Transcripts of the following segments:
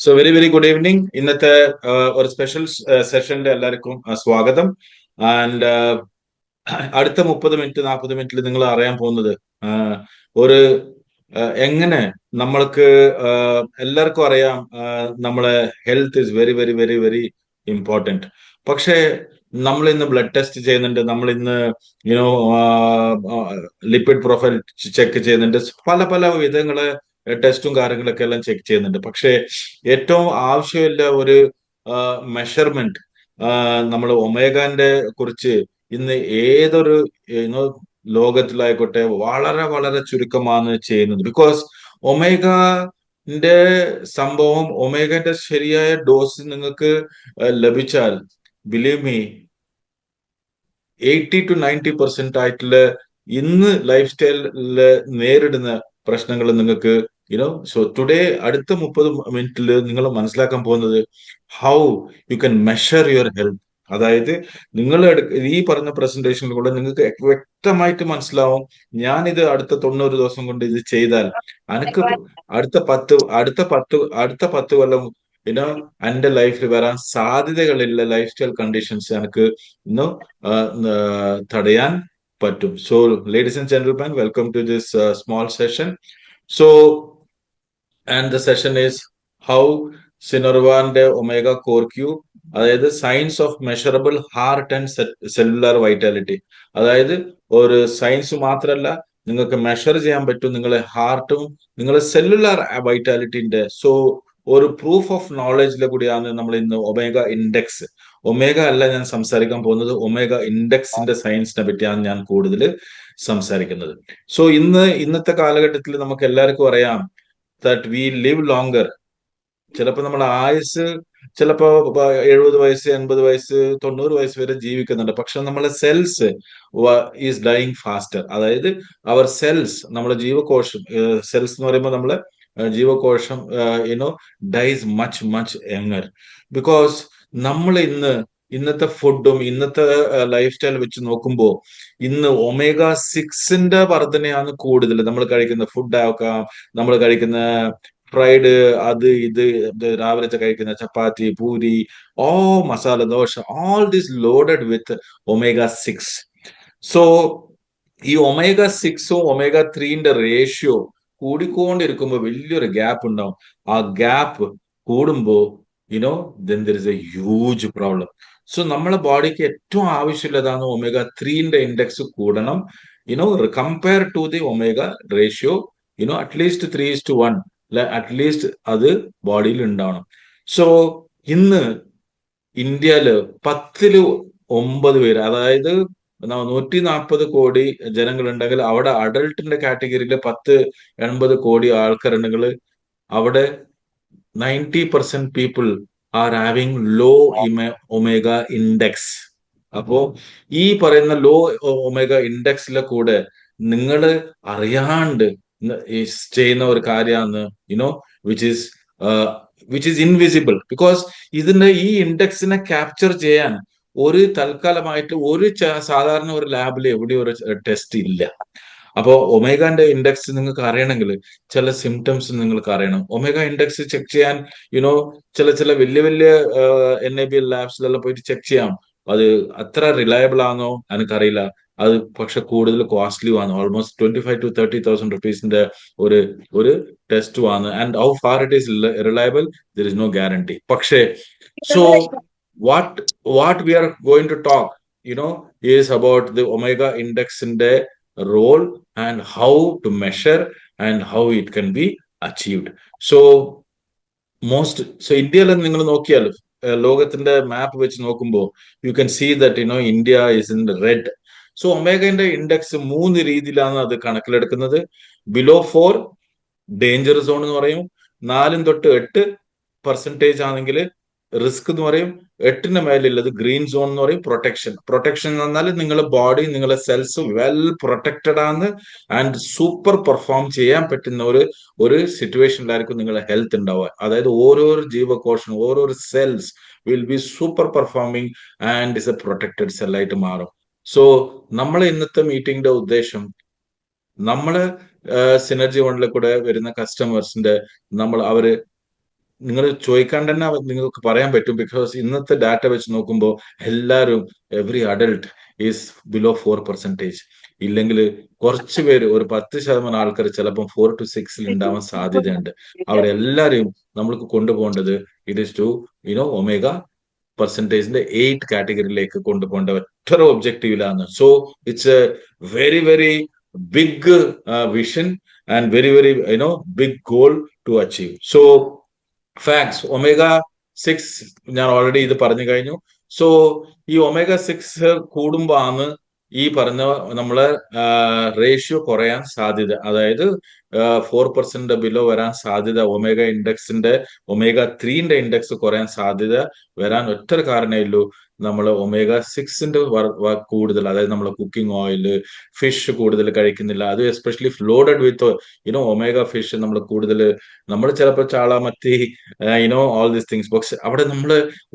So very very good evening. ഇന്നത്തെ ഒരു special സെഷനിൽ എല്ലാവർക്കും സ്വാഗതം. ആൻഡ് അടുത്ത 30-40 മിനിറ്റിൽ നിങ്ങൾ അറിയാൻ പോകുന്നത് ഒരു എങ്ങനെ നമ്മൾക്ക് എല്ലാവർക്കും അറിയാം, നമ്മളെ health is very very very very important. പക്ഷേ നമ്മൾ ഇന്ന് ബ്ലഡ് ടെസ്റ്റ് ചെയ്യുന്നുണ്ട്, നമ്മൾ ഇന്ന് യുനോ ലിപ്പിഡ് പ്രൊഫൈൽ ചെക്ക് ചെയ്യുന്നുണ്ട്, പല പല വിധങ്ങള് ടെസ്റ്റും കാര്യങ്ങളൊക്കെ എല്ലാം ചെക്ക് ചെയ്യുന്നുണ്ട്. പക്ഷേ ഏറ്റവും ആവശ്യമില്ല ഒരു മെഷർമെന്റ് നമ്മൾ ഒമേഗാന്റെ കുറിച്ച് ഇന്ന് ഏതൊരു ലോകത്തിലായിക്കോട്ടെ വളരെ വളരെ ചുരുക്കമാണ് ചെയ്യുന്നത്. ബിക്കോസ് ഒമേഗന്റെ സംഭവം, ഒമേഗന്റെ ശരിയായ ഡോസ് നിങ്ങൾക്ക് ലഭിച്ചാൽ, ബിലീവ് മീ, 80-90% ആയിട്ടുള്ള ഇന്ന് ലൈഫ് സ്റ്റൈലില് നേരിടുന്ന പ്രശ്നങ്ങൾ നിങ്ങൾക്ക് സോ ടുഡേ അടുത്ത 30 മിനിറ്റിൽ നിങ്ങൾ മനസ്സിലാക്കാൻ പോകുന്നത് how you can measure your health. അതായത് നിങ്ങൾ ഈ പറഞ്ഞ പ്രസന്റേഷനിലൂടെ നിങ്ങൾക്ക് വ്യക്തമായിട്ട് മനസ്സിലാവും, ഞാനിത് അടുത്ത 90 ദിവസം കൊണ്ട് ഇത് ചെയ്താൽ എനിക്ക് അടുത്ത പത്ത് കൊല്ലം എന്റെ ലൈഫിൽ വരാൻ സാധ്യതകളില്ല ലൈഫ് സ്റ്റൈൽ കണ്ടീഷൻസ് എനിക്ക് തടയാൻ പറ്റും. So ladies and gentlemen, welcome to this small session. So and the session is how സിനർവാന്റെ ഒമേഗ കോർ ക്യൂ, അതായത് science of measurable heart and cellular vitality. അതായത് ഒരു സയൻസ് മാത്രമല്ല, നിങ്ങൾക്ക് മെഷർ ചെയ്യാൻ പറ്റും നിങ്ങളെ ഹാർട്ടും നിങ്ങളെ സെല്ലുലാർ വൈറ്റാലിറ്റിന്റെ. സോ ഒരു പ്രൂഫ് ഓഫ് നോളജിലെ കൂടിയാണ് നമ്മൾ ഇന്ന് ഒമേഗ ഇൻഡെക്സ്. ഒമേഗ അല്ല ഞാൻ സംസാരിക്കാൻ പോകുന്നത്, ഒമേഗ ഇൻഡെക്സിന്റെ സയൻസിനെ പറ്റിയാണ് ഞാൻ കൂടുതൽ സംസാരിക്കുന്നത്. സോ ഇന്നത്തെ കാലഘട്ടത്തിൽ നമുക്ക് എല്ലാവർക്കും അറിയാം ദാറ്റ് വി ലിവ് ലോങ്കർ. ചിലപ്പോൾ നമ്മുടെ ആയുസ് ചിലപ്പോ 70 വയസ്സ്, 80 വയസ്സ്, 90 വയസ്സ് വരെ ജീവിക്കുന്നുണ്ട്. പക്ഷെ നമ്മളെ സെൽസ് ഈസ് ഡൈയിങ് ഫാസ്റ്റർ. അതായത് അവർ സെൽസ്, നമ്മുടെ ജീവകോശം, സെൽസ് എന്ന് പറയുമ്പോൾ നമ്മളെ ജീവകോശം dies much much younger. Because നമ്മൾ ഇന്നത്തെ ഫുഡും ഇന്നത്തെ ലൈഫ് സ്റ്റൈൽ വെച്ച് നോക്കുമ്പോൾ ഇന്ന് ഒമേഗ 6ന്റെ വർധനയാണ് കൂടുതൽ. നമ്മൾ കഴിക്കുന്ന ഫുഡ് ആക്കാം, നമ്മൾ കഴിക്കുന്ന ഫ്രൈഡ്, അത് ഇത് രാവിലെ കഴിക്കുന്ന chapati, puri, masala dosa, all this loaded with omega 6. So ഈ ഒമേഗ 6ഉം ഒമേഗ 3ന്റെ റേഷ്യോ കൂടിക്കൊണ്ടിരിക്കുമ്പോൾ വലിയൊരു ഗ്യാപ്പ് ഉണ്ടാവും. ആ ഗ്യാപ്പ് കൂടുമ്പോ then there is a huge problem. So നമ്മളെ ബോഡിക്ക് ഏറ്റവും ആവശ്യമുള്ളതാണ് ഒമേഗ 3ന്റെ ഇൻഡെക്സ് കൂടണം. Compare to the omega ratio, at least 3:1 at least അത് ബോഡിയിൽ ഉണ്ടാവണം. സോ ഇന്ന് ഇന്ത്യയില് 10-9 പേര്, അതായത് 140 കോടി ജനങ്ങളുണ്ടെങ്കിൽ അവിടെ അഡൾട്ടിന്റെ കാറ്റഗറിയിൽ 10-80 കോടി ആൾക്കാരുണ്ടെങ്കിൽ അവിടെ 90% people are having low omega index. അപ്പോ ഈ പറയുന്ന ലോ ഒമേഗ ഇൻഡെക്സിലെ കൂടെ നിങ്ങൾ അറിയാണ്ട് ചെയ്യുന്ന ഒരു കാര്യമാണ് വിച്ച് ഈസ് ഇൻവിസിബിൾ. ബിക്കോസ് ഇതിന്റെ ഈ ഇൻഡെക്സിനെ ക്യാപ്ചർ ചെയ്യാൻ ഒരു തൽക്കാലമായിട്ട് ഒരു സാധാരണ ഒരു ലാബിൽ എവിടെ ഒരു ടെസ്റ്റ് ഇല്ല. അപ്പോൾ ഒമേഗാന്റെ ഇൻഡെക്സ് നിങ്ങൾക്ക് അറിയണമെങ്കിൽ ചില സിംറ്റംസ് നിങ്ങൾക്ക് അറിയണം. ഒമേഗ ഇൻഡെക്സ് ചെക്ക് ചെയ്യാൻ ചില വലിയ വലിയ NABL ലാബ്സിലെല്ലാം പോയിട്ട് ചെക്ക് ചെയ്യാം. അത് അത്ര റിലയബിൾ ആണോ എനിക്കറിയില്ല. അത് പക്ഷെ കൂടുതൽ കോസ്റ്റ്ലി ആണ്. ഓൾമോസ്റ്റ് 25,000-30,000 റുപ്പീസിന്റെ ഒരു ടെസ്റ്റ് ആണ്. And how far it is reliable, there is no guarantee. പക്ഷേ so what we are going to talk is about the omega ഇൻഡെക്സിന്റെ role and how to measure and how it can be achieved. So ഇന്ത്യയിൽ നിങ്ങൾ നോക്കിയാൽ, ലോകത്തിന്റെ map വെച്ച് നോക്കുമ്പോൾ you can see that India is in red. So ഒമേഗന്റെ index 3 രീതിയിലാണ് അത് കണക്കിലെടുക്കുന്നത്. ബിലോ 4 ഡേഞ്ചർ സോൺ എന്ന് പറയും, 4-8% ആണെങ്കിൽ റിസ്ക് എന്ന് പറയും, 8ന്റെ മേലുള്ളത് ഗ്രീൻ സോൺ എന്ന് പറയും, പ്രൊട്ടക്ഷൻ. പ്രൊട്ടക്ഷൻ എന്ന് പറഞ്ഞാൽ നിങ്ങളുടെ ബോഡി, നിങ്ങളുടെ സെൽസ് വെൽ പ്രൊട്ടക്റ്റഡ് ആണ് ആൻഡ് സൂപ്പർ പെർഫോം ചെയ്യാൻ പറ്റുന്ന ഒരു സിറ്റുവേഷനിലായിരിക്കും നിങ്ങളുടെ ഹെൽത്ത് ഉണ്ടാവുക. അതായത് ഓരോരോ ജീവകോശം, ഓരോരോ cells will be super performing and is a protected സെല്ലായിട്ട് മാറും. സോ നമ്മളെ ഇന്നത്തെ മീറ്റിംഗിന്റെ ഉദ്ദേശം, നമ്മള് സിനർജി വണ്ണിലെ കൂടെ വരുന്ന കസ്റ്റമേഴ്സിന്റെ അവര് നിങ്ങൾ ചോദിക്കാണ്ട് തന്നെ നിങ്ങൾക്ക് പറയാൻ പറ്റും. ബിക്കോസ് ഇന്നത്തെ ഡാറ്റ വെച്ച് നോക്കുമ്പോൾ എല്ലാവരും എവറി അഡൽട്ട് ഈസ് ബിലോ 4%. ഇല്ലെങ്കിൽ കുറച്ച് പേര്, ഒരു 10% ആൾക്കാർ ചിലപ്പോൾ 4 to 6 ഉണ്ടാവാൻ സാധ്യതയുണ്ട്. അവരെല്ലാരെയും നമ്മൾക്ക് കൊണ്ടുപോകേണ്ടത് ഇറ്റ് ഈസ് ടു ഒമേഗ പെർസെൻറ്റേജിന്റെ 8 കാറ്റഗറിയിലേക്ക് കൊണ്ടുപോകേണ്ട ഒറ്റ ഒബ്ജക്റ്റീവിലാണ്. So it's a very very big vision and very very big goal to achieve. So facts omega-6 ഞാൻ ഓൾറെഡി ഇത് പറഞ്ഞു കഴിഞ്ഞു. സോ ഈ omega-6 കൂടുമ്പോ ആണ് ഈ പറഞ്ഞ നമ്മളെ റേഷ്യോ കുറയാൻ സാധ്യത, അതായത് 4% ബിലോ വരാൻ സാധ്യത, omega-3ന്റെ ഇൻഡെക്സ് കുറയാൻ സാധ്യത വരാൻ ഒറ്റ കാരണമേ ഉള്ളൂ, നമ്മൾ omega-6ന്റെ കൂടുതൽ, അതായത് നമ്മൾ കുക്കിംഗ് ഓയിൽ, ഫിഷ് കൂടുതൽ കഴിക്കുന്നില്ല. അത് especially loaded with omega fish നമ്മൾ കൂടുതൽ, നമ്മൾ ചിലപ്പോൾ ചാള, മത്തി, ഓൾ ദീസ് തിങ്സ്. പക്ഷെ അവിടെ നമ്മൾ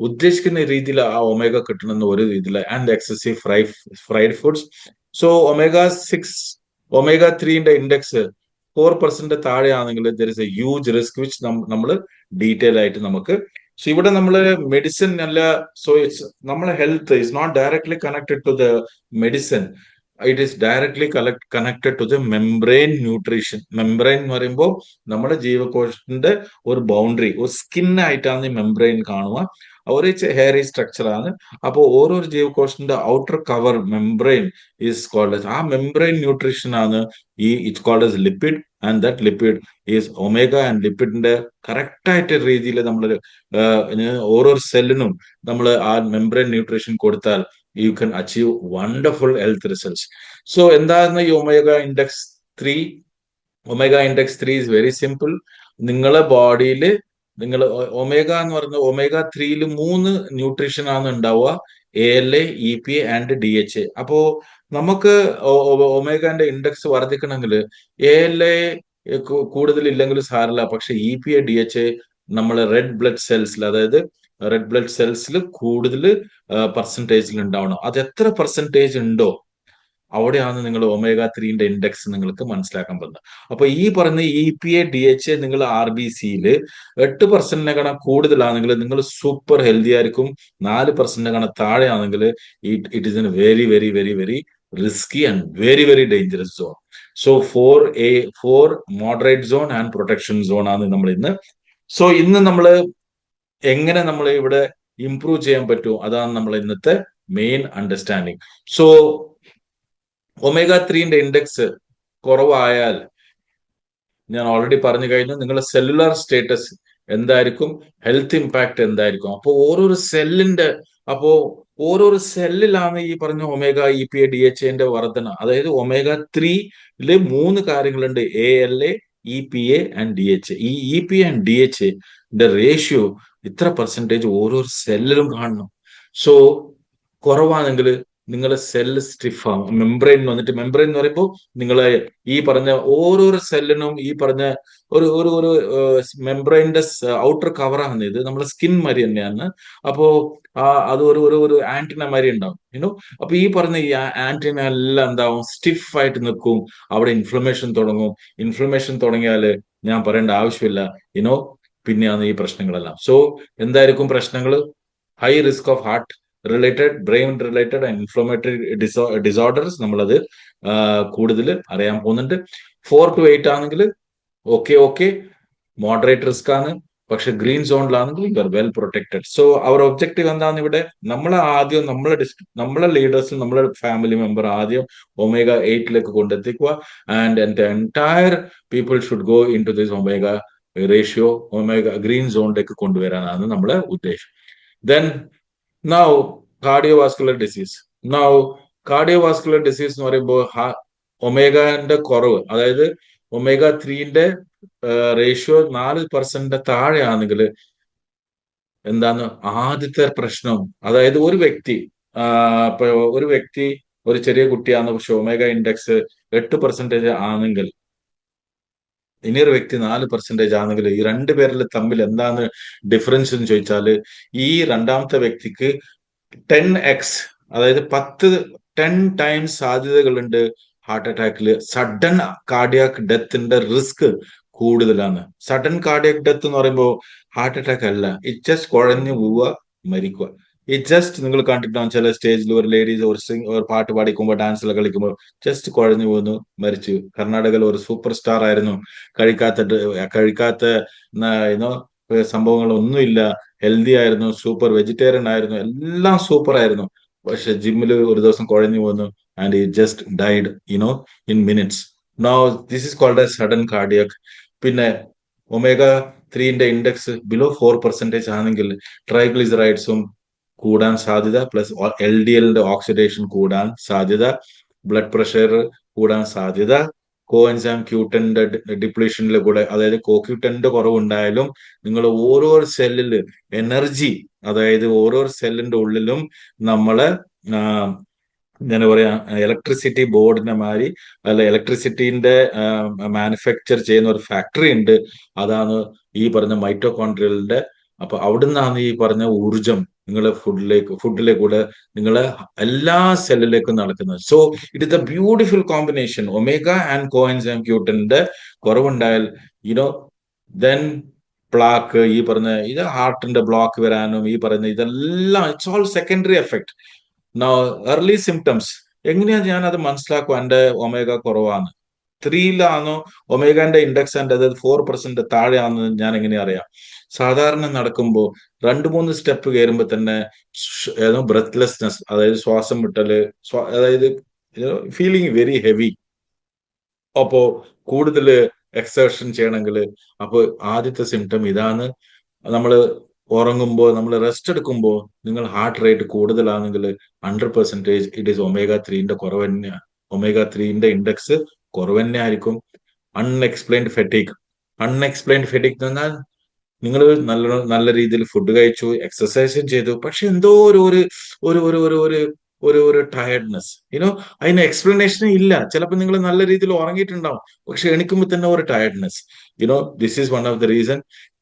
ഉദ്ദേശിക്കുന്ന രീതിയിൽ ആ ഒമേഗ കിട്ടണമെന്ന് ഒരു രീതിയിൽ, and excessive fried foods. So omega-3ന്റെ ഇൻഡെക്സ് 4% താഴെയാണെങ്കിൽ there is a huge risk which നമ്മൾ ഡീറ്റെയിൽ ആയിട്ട് നമുക്ക്. സോ ഇവിടെ നമ്മൾ മെഡിസിൻ അല്ല, സോ ഇറ്റ്സ് നമ്മളെ health is not directly connected to the medicine, it is directly connected to the membrane nutrition. Membrane എന്ന് പറയുമ്പോൾ നമ്മുടെ ജീവകോശത്തിന്റെ ഒരു ബൗണ്ടറി, ഒരു സ്കിന്നായിട്ടാണ് ഈ മെംബ്രെയിൻ കാണുക. ഒരു ഹെയറി സ്ട്രക്ചർ ആണ്. അപ്പോൾ ഓരോ ജീവകോശത്തിന്റെ outer cover membrane is called, ആ മെംബ്രെയിൻ ന്യൂട്രീഷൻ ആണ് it's called as lipid, and that lipid is omega. And ലിപ്പിഡിന്റെ കറക്റ്റ് ആയിട്ട് രീതിയിൽ നമ്മൾ ഓരോ സെല്ലിനും നമ്മൾ ആ മെംബ്രെയിൻ ന്യൂട്രീഷൻ കൊടുത്താൽ you can achieve wonderful health results. So എന്താണ് ഈ omega-3? omega-3 is very simple. നിങ്ങളെ ബോഡിയിൽ നിങ്ങൾ ഒമേഗ എന്ന് പറഞ്ഞ omega-3 3 ന്യൂട്രീഷൻ ആണ് ഉണ്ടാവുക: ALA, EPA ആൻഡ് DHA. അപ്പോ നമുക്ക് ഒമേഗന്റെ ഇൻഡെക്സ് വർദ്ധിക്കണമെങ്കിൽ ALA കൂടുതൽ ഇല്ലെങ്കിലും സാരമില്ല, പക്ഷെ EPA, DHA നമ്മളെ റെഡ് ബ്ലഡ് സെൽസിൽ, അതായത് റെഡ് ബ്ലഡ് സെൽസിൽ കൂടുതൽ പെർസെൻറ്റേജിൽ ഉണ്ടാവണം. അത് എത്ര പെർസെൻറ്റേജ് ഉണ്ടോ അവിടെയാണ് നിങ്ങൾ omega-3ന്റെ ഇൻഡെക്സ് നിങ്ങൾക്ക് മനസ്സിലാക്കാൻ പറ്റുന്നത്. അപ്പൊ ഈ പറഞ്ഞ EPA, DHA നിങ്ങൾ RBCയിൽ 8% കൂടുതലാണെങ്കിൽ നിങ്ങൾ സൂപ്പർ ഹെൽത്തി ആയിരിക്കും. 4% താഴെയാണെങ്കിൽ it is a very very very very risky and very very dangerous zone. So for moderate zone and protection zone ആണ് നമ്മൾ ഇന്ന്. സോ ഇന്ന് നമ്മൾ എങ്ങനെ നമ്മൾ ഇവിടെ ഇംപ്രൂവ് ചെയ്യാൻ പറ്റും, അതാണ് നമ്മൾ ഇന്നത്തെ മെയിൻ അണ്ടർസ്റ്റാൻഡിങ്. സോ omega-3ന്റെ ഇൻഡെക്സ് കുറവായാൽ ഞാൻ ഓൾറെഡി പറഞ്ഞു കഴിഞ്ഞു, നിങ്ങളുടെ സെല്ലുലാർ സ്റ്റേറ്റസ് എന്തായിരിക്കും, ഹെൽത്ത് ഇമ്പാക്ട് എന്തായിരിക്കും. അപ്പോൾ ഓരോരോ സെല്ലിലാണ് ഈ പറഞ്ഞ ഒമേഗ, EPA, DHAന്റെ വർധന. അതായത് omega-3യില് 3 കാര്യങ്ങളുണ്ട്: ALA, EPA ആൻഡ് DHA. ഈ EPA ആൻഡ് DHAന്റെ റേഷ്യോ ഇത്ര പെർസെൻറ്റേജ് ഓരോ സെല്ലിലും കാണണം. സോ കുറവാണെങ്കിൽ നിങ്ങളെ സെല്ല് സ്റ്റിഫ് ആവും. മെംബ്രെയിൻ വന്നിട്ട്, മെംബ്രെയിൻ എന്ന് പറയുമ്പോൾ നിങ്ങളെ ഈ പറഞ്ഞ ഓരോരോ സെല്ലിനും ഈ പറഞ്ഞ ഒരു ഒരു ഒരു മെംബ്രെയിന്റെ ഔട്ടർ കവറാണ് ഇത്. നമ്മുടെ സ്കിൻ മാതിരി തന്നെയാണ്. അപ്പോ അത് ഒരു ഒരു ഒരു ആന്റിന മാതിരി ഉണ്ടാവും. അപ്പൊ ഈ പറഞ്ഞ ഈ ആന്റിന എല്ലാം എന്താവും, സ്റ്റിഫ് ആയിട്ട് നിൽക്കും. അവിടെ ഇൻഫ്ലമേഷൻ തുടങ്ങും. ഇൻഫ്ലമേഷൻ തുടങ്ങിയാല് ഞാൻ പറയേണ്ട ആവശ്യമില്ല. പിന്നെയാണ് ഈ പ്രശ്നങ്ങളെല്ലാം. സോ എന്തായിരിക്കും പ്രശ്നങ്ങൾ? High risk of heart related, brain related and inflammatory disorders നമ്മളത് കൂടുതൽ അറിയാൻ പോകുന്നുണ്ട്. 4 to 8 ആണെങ്കിൽ ഓക്കെ മോഡറേറ്റ് റിസ്ക് ആണ്. പക്ഷെ ഗ്രീൻ സോണിലാണെങ്കിൽ you are well protected. So our objective എന്താണ് ഇവിടെ? നമ്മളെ ലീഡേഴ്സും നമ്മളെ ഫാമിലി മെമ്പർ ആദ്യം omega-8ലേക്ക് കൊണ്ടെത്തിക്കുക. And entire people should go into this omega ratio, green സോണിലേക്ക് കൊണ്ടുവരാനാണ് നമ്മളെ ഉദ്ദേശം. Then now cardiovascular disease. Cardiovascular disease എന്ന് പറയുമ്പോൾ ഒമേഗന്റെ കുറവ്, അതായത് omega-3ന്റെ റേഷ്യോ 4% താഴെയാണെങ്കിൽ എന്താണ് ആദ്യത്തെ പ്രശ്നം? അതായത് ഒരു വ്യക്തി ഒരു ചെറിയ കുട്ടിയാണ്, പക്ഷെ ഒമേഗ ഇൻഡെക്സ് 8% ആണെങ്കിൽ, ഇനിയൊരു വ്യക്തി 4% ആണെങ്കിൽ, ഈ രണ്ടുപേരിൽ തമ്മിൽ എന്താണ് ഡിഫറൻസ് എന്ന് ചോദിച്ചാൽ, ഈ രണ്ടാമത്തെ വ്യക്തിക്ക് 10x, അതായത് 10 ടൈംസ് സാധ്യതകളുണ്ട് ഹാർട്ട് അറ്റാക്കിൽ. സഡൻ കാർഡിയാക് ഡെത്തിന്റെ റിസ്ക് കൂടുതലാണ്. സഡൻ കാർഡിയാക് ഡെത്ത് എന്ന് പറയുമ്പോൾ ഹാർട്ട് അറ്റാക്ക് അല്ല. ഇറ്റ് ജസ്റ്റ് കുഴഞ്ഞു പോവുക, മരിക്കുക. ഇറ്റ് ജസ്റ്റ് നിങ്ങൾ കണ്ടിട്ടുണ്ടാവും ചില സ്റ്റേജിൽ ഒരു ലേഡീസ് ഒരു പാട്ട് പാടിക്കുമ്പോൾ ഡാൻസിൽ കളിക്കുമ്പോൾ ജസ്റ്റ് കുഴഞ്ഞു പോകുന്നു, മരിച്ചു. കർണാടകയിൽ ഒരു സൂപ്പർ സ്റ്റാർ ആയിരുന്നു. കഴിക്കാത്ത യുനോ സംഭവങ്ങളൊന്നുമില്ല. ഹെൽത്തി ആയിരുന്നു, സൂപ്പർ വെജിറ്റേറിയൻ ആയിരുന്നു, എല്ലാം സൂപ്പർ ആയിരുന്നു. പക്ഷെ ജിമ്മിൽ ഒരു ദിവസം കുഴഞ്ഞു പോന്നു and he just died in minutes. Now this is called a sudden cardiac. പിന്നെ ഒമേഗ 3ന്റെ ഇൻഡെക്സ് ബിലോ 4% ആണെങ്കിൽ ട്രൈഗ്ലിസറൈഡ്സും കൂടാൻ സാധ്യത, പ്ലസ് എൽ ഡി എല്ലിന്റെ ഓക്സിഡേഷൻ കൂടാൻ സാധ്യത, ബ്ലഡ് പ്രഷർ കൂടാൻ സാധ്യത, കോഎൻസൈം ക്യൂട്ടന്റെ ഡിപ്ലീഷനിൽ കൂടെ, അതായത് കോക്യൂട്ടന്റെ കുറവുണ്ടായാലും നിങ്ങൾ ഓരോ സെല്ലില് എനർജി, അതായത് ഓരോ സെല്ലിന്റെ ഉള്ളിലും നമ്മള് ഞാൻ പറയാ ഇലക്ട്രിസിറ്റി ബോർഡിനെ മാതിരി, അല്ല ഇലക്ട്രിസിറ്റിന്റെ മാനുഫാക്ചർ ചെയ്യുന്ന ഒരു ഫാക്ടറി ഉണ്ട്. അതാണ് ഈ പറഞ്ഞ മൈറ്റോകോൺട്രിയലിന്റെ. അപ്പൊ അവിടുന്നാണ് ഈ പറഞ്ഞ ഊർജം നിങ്ങളെ ഫുഡിലെ കൂടെ നിങ്ങളെ എല്ലാ സെല്ലിലേക്കും നടക്കുന്നത്. So it is a beautiful combination. Omega and coenzyme ക്യൂട്ടന്റെ കുറവുണ്ടായാൽ ദെൻ പ്ലാക്ക്, ഈ പറഞ്ഞ ഇത് ഹാർട്ടിന്റെ ബ്ലോക്ക് വരാനും, ഈ പറഞ്ഞ ഇതെല്ലാം it's all secondary effect. Early symptoms എങ്ങനെയാ ഞാൻ അത് മനസ്സിലാക്കും എന്റെ ഒമേഗ കുറവാണ്? 3യിലാണോ ഒമേഗന്റെ ഇൻഡെക്സ് എന്റെ 4% താഴെയാണെന്ന് ഞാൻ എങ്ങനെ അറിയാം? സാധാരണ നടക്കുമ്പോൾ 2-3 സ്റ്റെപ്പ് കയറുമ്പോൾ തന്നെ ബ്രെത്ത്ലെസ്നെസ്, അതായത് ശ്വാസം വിട്ടല്, അതായത് ഫീലിംഗ് വെരി ഹെവി. അപ്പോ കൂടുതൽ എക്സേർഷൻ ചെയ്യണമെങ്കിൽ അപ്പൊ ആദ്യത്തെ സിംറ്റം ഇതാണ്. നമ്മൾ ഉറങ്ങുമ്പോൾ, നമ്മൾ റെസ്റ്റ് എടുക്കുമ്പോൾ നിങ്ങൾ ഹാർട്ട് റേറ്റ് കൂടുതലാണെങ്കിൽ 100% ഇറ്റ് ഈസ് ഒമേഗ 3ന്റെ കുറവ് തന്നെയാണ്. ഒമേഗ 3ന്റെ ഇൻഡെക്സ് കുറവ് തന്നെ ആയിരിക്കും. Unexplained fatigue. അൺഎക്സ്പ്ലെയിൻഡ് ഫെറ്റീഗ് എന്ന് പറഞ്ഞാൽ നിങ്ങൾ നല്ല നല്ല രീതിയിൽ ഫുഡ് കഴിച്ചു, എക്സസൈസും ചെയ്തു, പക്ഷെ എന്തോ ഒരു ഒരു ഒരു ഒരു ഒരു ഒരു ഒരു ഒരു ടയർഡ്നെസ്, അതിന് എക്സ്പ്ലനേഷൻ ഇല്ല. ചിലപ്പോൾ നിങ്ങൾ നല്ല രീതിയിൽ ഉറങ്ങിയിട്ടുണ്ടാവും, പക്ഷെ എണിക്കുമ്പോൾ തന്നെ ഒരു tiredness. This is one of the reason.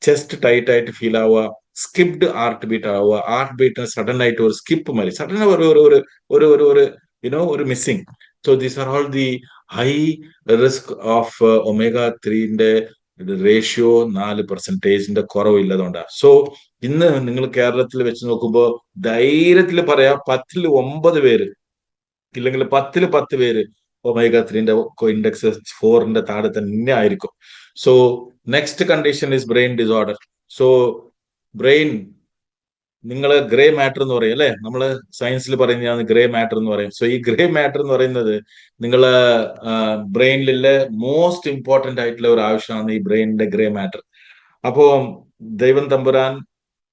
Chest tight ആയിട്ട് ഫീൽ ആവുക, സ്കിപ്ഡ് ഹാർട്ട് ബീറ്റ് ആവുക, ഹാർട്ട് ബീറ്റിന് സഡൻ ആയിട്ട് ഒരു സ്കിപ്പ് മതി, സഡൻ ഒരു ഒരു ഒരു ഒരു ഒരു ഒരു ഒരു missing. So these are all the high risk of omega 3ന്റെ റേഷ്യോ 4%ന്റെ കുറവില്ലതുകൊണ്ടാണ്. സോ ഇന്ന് നിങ്ങൾ കേരളത്തിൽ വെച്ച് നോക്കുമ്പോൾ ധൈര്യത്തിൽ പറയാം, 10-ൽ 9 പേര്, ഇല്ലെങ്കിൽ 10-ൽ 10 പേര് ഒമേഗ 3ന്റെ ഇൻഡെക്സ് 4ന്റെ താഴെ തന്നെ ആയിരിക്കും. So next condition is brain disorder. So brain, നിങ്ങൾ ഗ്രേ മാറ്റർ എന്ന് പറയും അല്ലെ, നമ്മള് സയൻസിൽ പറയുന്നതാണ് ഗ്രേ മാറ്റർ എന്ന് പറയും. സോ ഈ ഗ്രേ മാറ്റർ എന്ന് പറയുന്നത് നിങ്ങളെ ബ്രെയിനിലെ മോസ്റ്റ് ഇമ്പോർട്ടന്റ് ആയിട്ടുള്ള ഒരു ആവശ്യമാണ് ഈ ബ്രെയിനിന്റെ ഗ്രേ മാറ്റർ. അപ്പോ ദൈവം തമ്പുരാൻ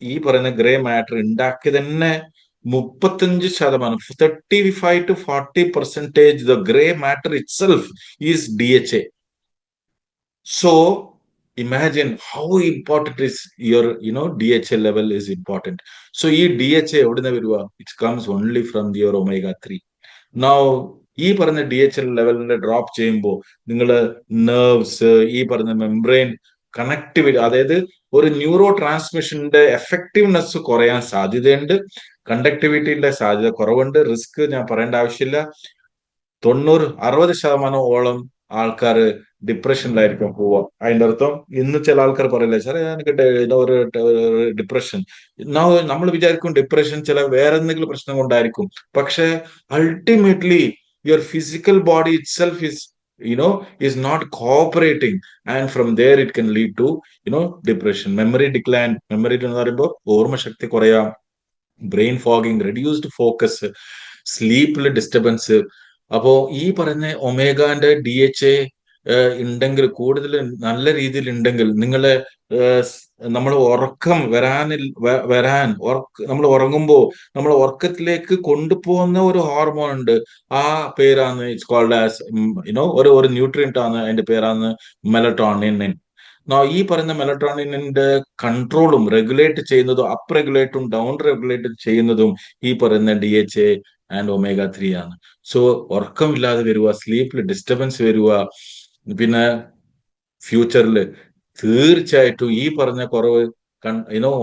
ഈ പറയുന്ന ഗ്രേ മാറ്റർ ഉണ്ടാക്കി തന്നെ 35%, 35-40% the grey matter it self is DHA. So imagine how important is your DHA level is important. So ഈ DHA എവിടുന്ന് വരുക? It comes only from your omega 3. Now ഈ പറഞ്ഞ DHA ലെവലിനെ ഡ്രോപ്പ് ചെയ്യുമ്പോൾ നിങ്ങൾ നെർവ്സ്, ഈ പറഞ്ഞ മെംബ്രെയിൻ കണക്ടിവിറ്റി, അതായത് ഒരു ന്യൂറോ ട്രാൻസ്മിഷന്റെ എഫക്റ്റീവ്നെസ് കുറയാൻ സാധ്യതയുണ്ട്. കണ്ടക്ടിവിറ്റിന്റെ സാധ്യത കുറവുണ്ട്. റിസ്ക് ഞാൻ പറയേണ്ട ആവശ്യമില്ല. 90-60% ആൾക്കാർ ഡിപ്രഷനിലായിരിക്കും പോവുക. അതിന്റെ അർത്ഥം ഇന്ന് ചില ആൾക്കാർ പറയില്ല, സാറേ എനിക്ക് ഒരു ഡിപ്രഷൻ. നമ്മൾ വിചാരിക്കും ഡിപ്രഷൻ ചില വേറെ എന്തെങ്കിലും പ്രശ്നം കൊണ്ടായിരിക്കും. പക്ഷെ ultimately your physical body it self is not cooperating, and from there it can lead to depression. Memory decline. Memory എന്ന് പറയുമ്പോൾ ഓർമ്മശക്തി കുറയാം, ബ്രെയിൻ ഫോഗിങ്, റെഡ്യൂസ്ഡ് ഫോക്കസ്, സ്ലീപ്പിൽ ഡിസ്റ്റർബൻസ്. അപ്പോ ഈ പറഞ്ഞ ഒമേഗാന്റെ DHA ഉണ്ടെങ്കിൽ, കൂടുതൽ നല്ല രീതിയിൽ ഉണ്ടെങ്കിൽ, നിങ്ങളെ നമ്മൾ ഉറക്കം നമ്മൾ ഉറങ്ങുമ്പോൾ നമ്മൾ ഉറക്കത്തിലേക്ക് കൊണ്ടുപോകുന്ന ഒരു ഹോർമോൺ ഉണ്ട്. ആ പേരാണ് ഇറ്റ്സ് കോൾഡ് ആസ് ഒരു ന്യൂട്രിയന്റ് ആണ്, അതിന്റെ പേരാണ് മെലറ്റോണിൻ. ഈ പറയുന്ന മെലറ്റോണിന്റെ കൺട്രോളും റെഗുലേറ്റ് ചെയ്യുന്നതും അപ്പ് റെഗുലേറ്റും ഡൗൺ റെഗുലേറ്റ് ചെയ്യുന്നതും ഈ പറയുന്ന DHA ആൻഡ് ഒമേഗ 3 ആണ്. സോ ഉറക്കമില്ലാതെ വരിക, സ്ലീപ്പിൽ ഡിസ്റ്റർബൻസ് വരിക, പിന്നെ ഫ്യൂച്ചറിൽ തീർച്ചയായിട്ടും ഈ പറഞ്ഞ കുറവ്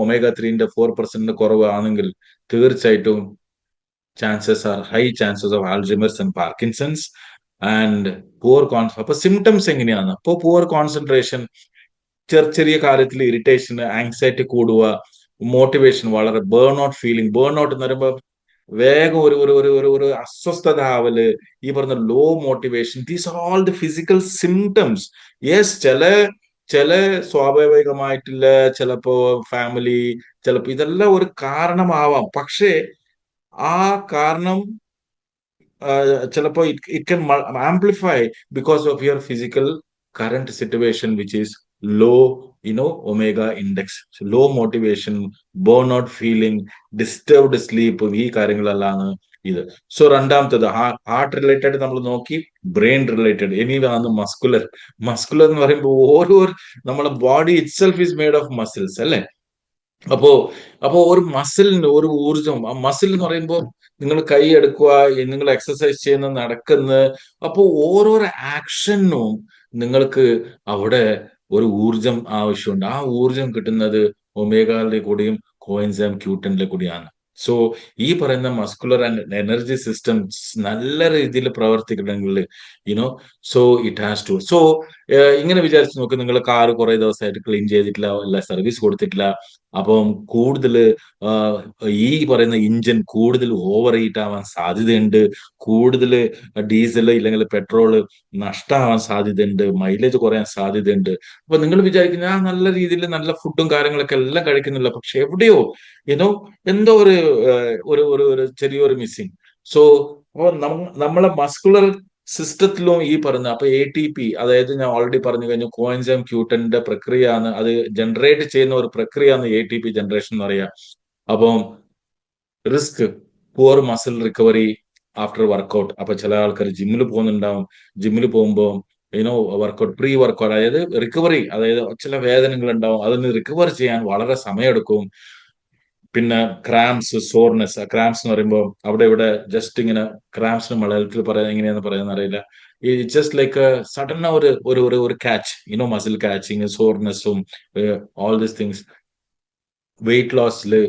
ഒമേഗ 3ന്റെ 4% കുറവ് ആണെങ്കിൽ തീർച്ചയായിട്ടും high chances of Alzheimer's and Parkinson's and poor അപ്പൊ സിംറ്റംസ് എങ്ങനെയാണ്? അപ്പോൾ പുവർ കോൺസെൻട്രേഷൻ, ചെറിയ കാര്യത്തിൽ ഇറിറ്റേഷൻ, ആങ്സൈറ്റി കൂടുക, മോട്ടിവേഷൻ വളരെ, burn out feeling. Burn out എന്ന് പറയുമ്പോൾ വേഗം ഒരു ഒരു ഒരു ഒരു ഒരു അസ്വസ്ഥത ആവല്, ഈ പറഞ്ഞ low motivation, these are all the physical symptoms. Yes, ചില സ്വാഭാവികമായിട്ടുള്ള, ചിലപ്പോ ഫാമിലി, ചിലപ്പോ ഇതെല്ലാം ഒരു കാരണമാവാം. പക്ഷേ ആ കാരണം ചിലപ്പോ it can amplify because of your physical current situation, which is low, omega index. So low motivation, burnout feeling, disturbed sleep, ഈ കാര്യങ്ങളെല്ലാം ഇത്. സോ രണ്ടാമത്തത് ഹാർട്ട് റിലേറ്റഡ് നമ്മൾ നോക്കി, ബ്രെയിൻ റിലേറ്റഡ്. ഇനി വന്ന് മസ്കുലർ. മസ്കുലർ എന്ന് പറയുമ്പോൾ ഓരോ നമ്മളെ body it self is made of muscles അല്ലെ. അപ്പോ അപ്പോ ഒരു മസിലിന് ഒരു ഊർജം, ആ മസിൽ എന്ന് പറയുമ്പോൾ നിങ്ങൾ കൈ എടുക്കുക, നിങ്ങൾ എക്സസൈസ് ചെയ്യുന്ന, നടക്കുന്ന, അപ്പോ ഓരോരോ ആക്ഷനും നിങ്ങൾക്ക് അവിടെ ഒരു ഊർജം ആവശ്യമുണ്ട്. ആ ഊർജം കിട്ടുന്നത് ഒമേഗയുടെ കൂടിയും കോഎൻസൈം ക്യൂട്ടനിലെ കൂടിയാണ്. സോ ഈ പറയുന്ന മസ്കുലർ ആൻഡ് എനർജി സിസ്റ്റംസ് നല്ല രീതിയിൽ പ്രവർത്തിക്കണമെങ്കിൽ you know so it has to. So ഇങ്ങനെ വിചാരിച്ചു നോക്ക്, നിങ്ങൾ കാർ കുറെ ദിവസമായിട്ട് ക്ലീൻ ചെയ്തിട്ടില്ല, അല്ല സർവീസ് കൊടുത്തിട്ടില്ല. അപ്പം കൂടുതൽ ഈ പറയുന്ന ഇഞ്ചിൻ കൂടുതൽ ഓവർ ഹീറ്റ് ആവാൻ സാധ്യതയുണ്ട്. കൂടുതൽ ഡീസൽ ഇല്ലെങ്കിൽ പെട്രോൾ നഷ്ടമാവാൻ സാധ്യതയുണ്ട്. മൈലേജ് കുറയാൻ സാധ്യതയുണ്ട്. അപ്പൊ നിങ്ങൾ വിചാരിക്കുന്ന നല്ല രീതിയിൽ നല്ല ഫുഡും കാര്യങ്ങളൊക്കെ എല്ലാം കഴിക്കുന്നില്ല, പക്ഷെ എവിടെയോ ഏതോ എന്തോ ഒരു ചെറിയൊരു മിസ്സിങ്. സോ നമ്മളെ മസ്കുലർ സിസ്റ്റത്തിലും ഈ പറഞ്ഞ, അപ്പൊ ATP, അതായത് ഞാൻ ഓൾറെഡി പറഞ്ഞു കഴിഞ്ഞു, കോഎൻസൈം ക്യൂട്ടന്റെ പ്രക്രിയയാണ്, അത് ജനറേറ്റ് ചെയ്യുന്ന ഒരു പ്രക്രിയയാണ് ATP ജനറേഷൻ എന്ന് പറയാ. അപ്പം risk, poor muscle recovery after workout. അപ്പൊ ചില ആൾക്കാർ ജിമ്മിൽ പോകുന്നുണ്ടാവും. ജിമ്മിൽ പോകുമ്പോൾ വർക്കൗട്ട്, പ്രീ വർക്കൗട്ട്, അതായത് റിക്കവറി, അതായത് ചില വേദനകൾ ഉണ്ടാവും, അതിന് റിക്കവർ ചെയ്യാൻ വളരെ സമയമെടുക്കും. പിന്നെ ക്രാംസ്, സോർനെസ്. ക്രാംസ് എന്ന് പറയുമ്പോൾ അവിടെ ഇവിടെ ജസ്റ്റ് ഇങ്ങനെ, ക്രാംസിന് മലയാളത്തിൽ പറയാൻ എങ്ങനെയാന്ന് പറയാൻ അറിയില്ല. ഈ ജസ്റ്റ് ലൈക്ക് സഡൻ ഒരു ക്യാച്ച്, മസിൽ കാച്ചിങ്, സോർനെസ്സും, ഓൾ ദീസ് തിങ്സ്. വെയിറ്റ് ലോസില്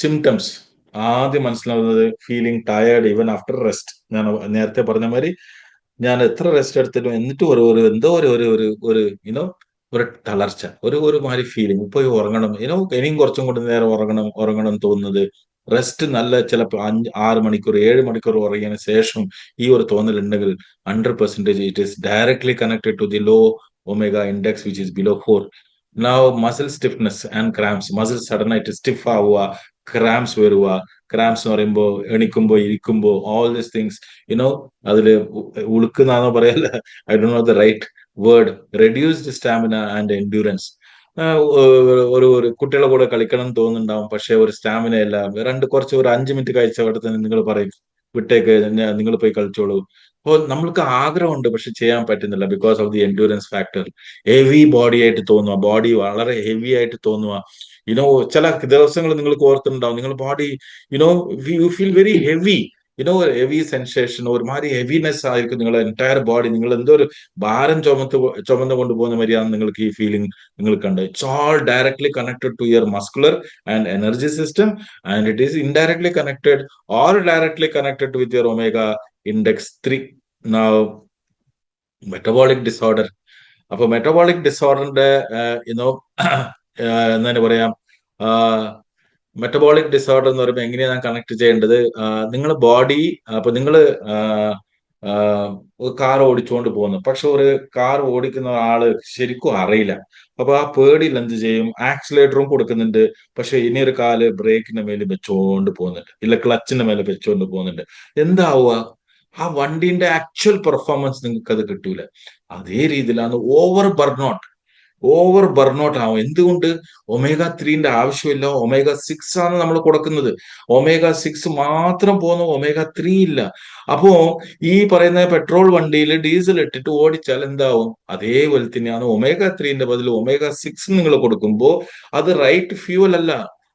സിംറ്റംസ് ആദ്യം മനസ്സിലാവുന്നത് feeling tired even after rest. ഞാൻ നേരത്തെ പറഞ്ഞ മാതിരി, ഞാൻ എത്ര റെസ്റ്റ് എടുത്തിട്ടും എന്നിട്ടും എന്തോ ഒരു തളർച്ച, ഒരു മാതിരി ഫീലിംഗ്, പോയി ഉറങ്ങണം, ഇനിയും കുറച്ചും കൂടി നേരം ഉറങ്ങണം തോന്നുന്നത്. റെസ്റ്റ് നല്ല ചിലപ്പോൾ 6 മണിക്കൂർ 7 മണിക്കൂർ ഉറങ്ങിയതിനു ശേഷം ഈ ഒരു തോന്നൽ ഉണ്ടെങ്കിൽ 100% it is directly connected to the low omega index which is below 4. Now muscle stiffness and cramps. Muscle sudden ആയിട്ട് സ്റ്റിഫ് ആവുക, ക്രാംസ് വരുക. ക്രാംസ് എന്ന് പറയുമ്പോൾ എണിക്കുമ്പോ ഇരിക്കുമ്പോ ഓൾ ദീസ് തിങ്സ് അതില് ഉളുക്കുന്നാണോ പറയല്ല, I do know the right word. Reduced stamina and endurance. ഒരു കുട്ടികളെ കൂടെ കളിക്കണം എന്ന് തോന്നുന്നുണ്ടാവും, പക്ഷെ ഒരു സ്റ്റാമിന ഇല്ല. കുറച്ച് ഒരു 5 മിനിറ്റ് കഴിച്ച അവിടെ തന്നെ നിങ്ങൾ പറയും വിട്ടേക്ക്, നിങ്ങൾ പോയി കളിച്ചോളൂ. അപ്പോൾ നമ്മൾക്ക് ആഗ്രഹമുണ്ട്, പക്ഷെ ചെയ്യാൻ പറ്റുന്നില്ല because of the endurance factor. Heavy body ആയിട്ട് തോന്നുക, ബോഡി വളരെ ഹെവി ആയിട്ട് തോന്നുക. ചില ദിവസങ്ങൾ നിങ്ങൾക്ക് ഓർത്തുണ്ടാവും, നിങ്ങൾ body you feel very heavy, heavy sensation, ഒരുമാതിരി ഹെവിനെസ് ആയിരിക്കും നിങ്ങളുടെ എൻറ്റയർ ബോഡി. നിങ്ങൾ എന്തോ ഒരു ഭാരം ചുമന്ന് കൊണ്ടുപോകുന്ന മാതിരിയാണ് നിങ്ങൾക്ക് ഈ ഫീലിംഗ് നിങ്ങൾ കണ്ടത്. It's all directly connected to your muscular and energy system, and it is indirectly connected or directly connected with your omega index 3. Now, metabolic disorder. അപ്പൊ മെറ്റബോളിക് ഡിസോർഡറിന്റെ എന്താണ് പറയാം, മെറ്റബോളിക് ഡിസോർഡർ എന്ന് പറയുമ്പോൾ എങ്ങനെയാണ് കണക്ട് ചെയ്യേണ്ടത്? നിങ്ങളുടെ ബോഡി, അപ്പൊ നിങ്ങൾ കാർ ഓടിച്ചുകൊണ്ട് പോകുന്നു, പക്ഷെ ഒരു കാർ ഓടിക്കുന്ന ആള് ശരിക്കും അറിയില്ല. അപ്പൊ ആ പേടിയിൽ എന്ത് ചെയ്യും? ആക്സിലേറ്ററും കൊടുക്കുന്നുണ്ട്, പക്ഷെ ഇനി ഒരു കാല് ബ്രേക്കിന്റെ മേലെ വെച്ചോണ്ട് പോകുന്നുണ്ട്, ഇല്ല ക്ലച്ചിന്റെ മേലെ വെച്ചോണ്ട് പോകുന്നുണ്ട്. എന്താവുക? ആ വണ്ടിന്റെ ആക്ച്വൽ പെർഫോമൻസ് നിങ്ങൾക്ക് അത് കിട്ടൂല. അതേ രീതിയിലാണ് ഓവർ ബർണൗട്ട് ആവും. എന്തുകൊണ്ട്? ഒമേഗ 3ന്റെ ആവശ്യമില്ല, omega 6 ആണ് നമ്മൾ കൊടുക്കുന്നത്. omega 6 മാത്രം പോകുന്ന omega 3 ഇല്ല. അപ്പോ ഈ പറയുന്ന പെട്രോൾ വണ്ടിയിൽ ഡീസൽ ഇട്ടിട്ട് ഓടിച്ചാൽ എന്താവും? അതേപോലെ തന്നെയാണ് omega 3ന്റെ ബദൽ omega 6 നിങ്ങൾ കൊടുക്കുമ്പോൾ അത് റൈറ്റ് ഫ്യൂവൽ അല്ല.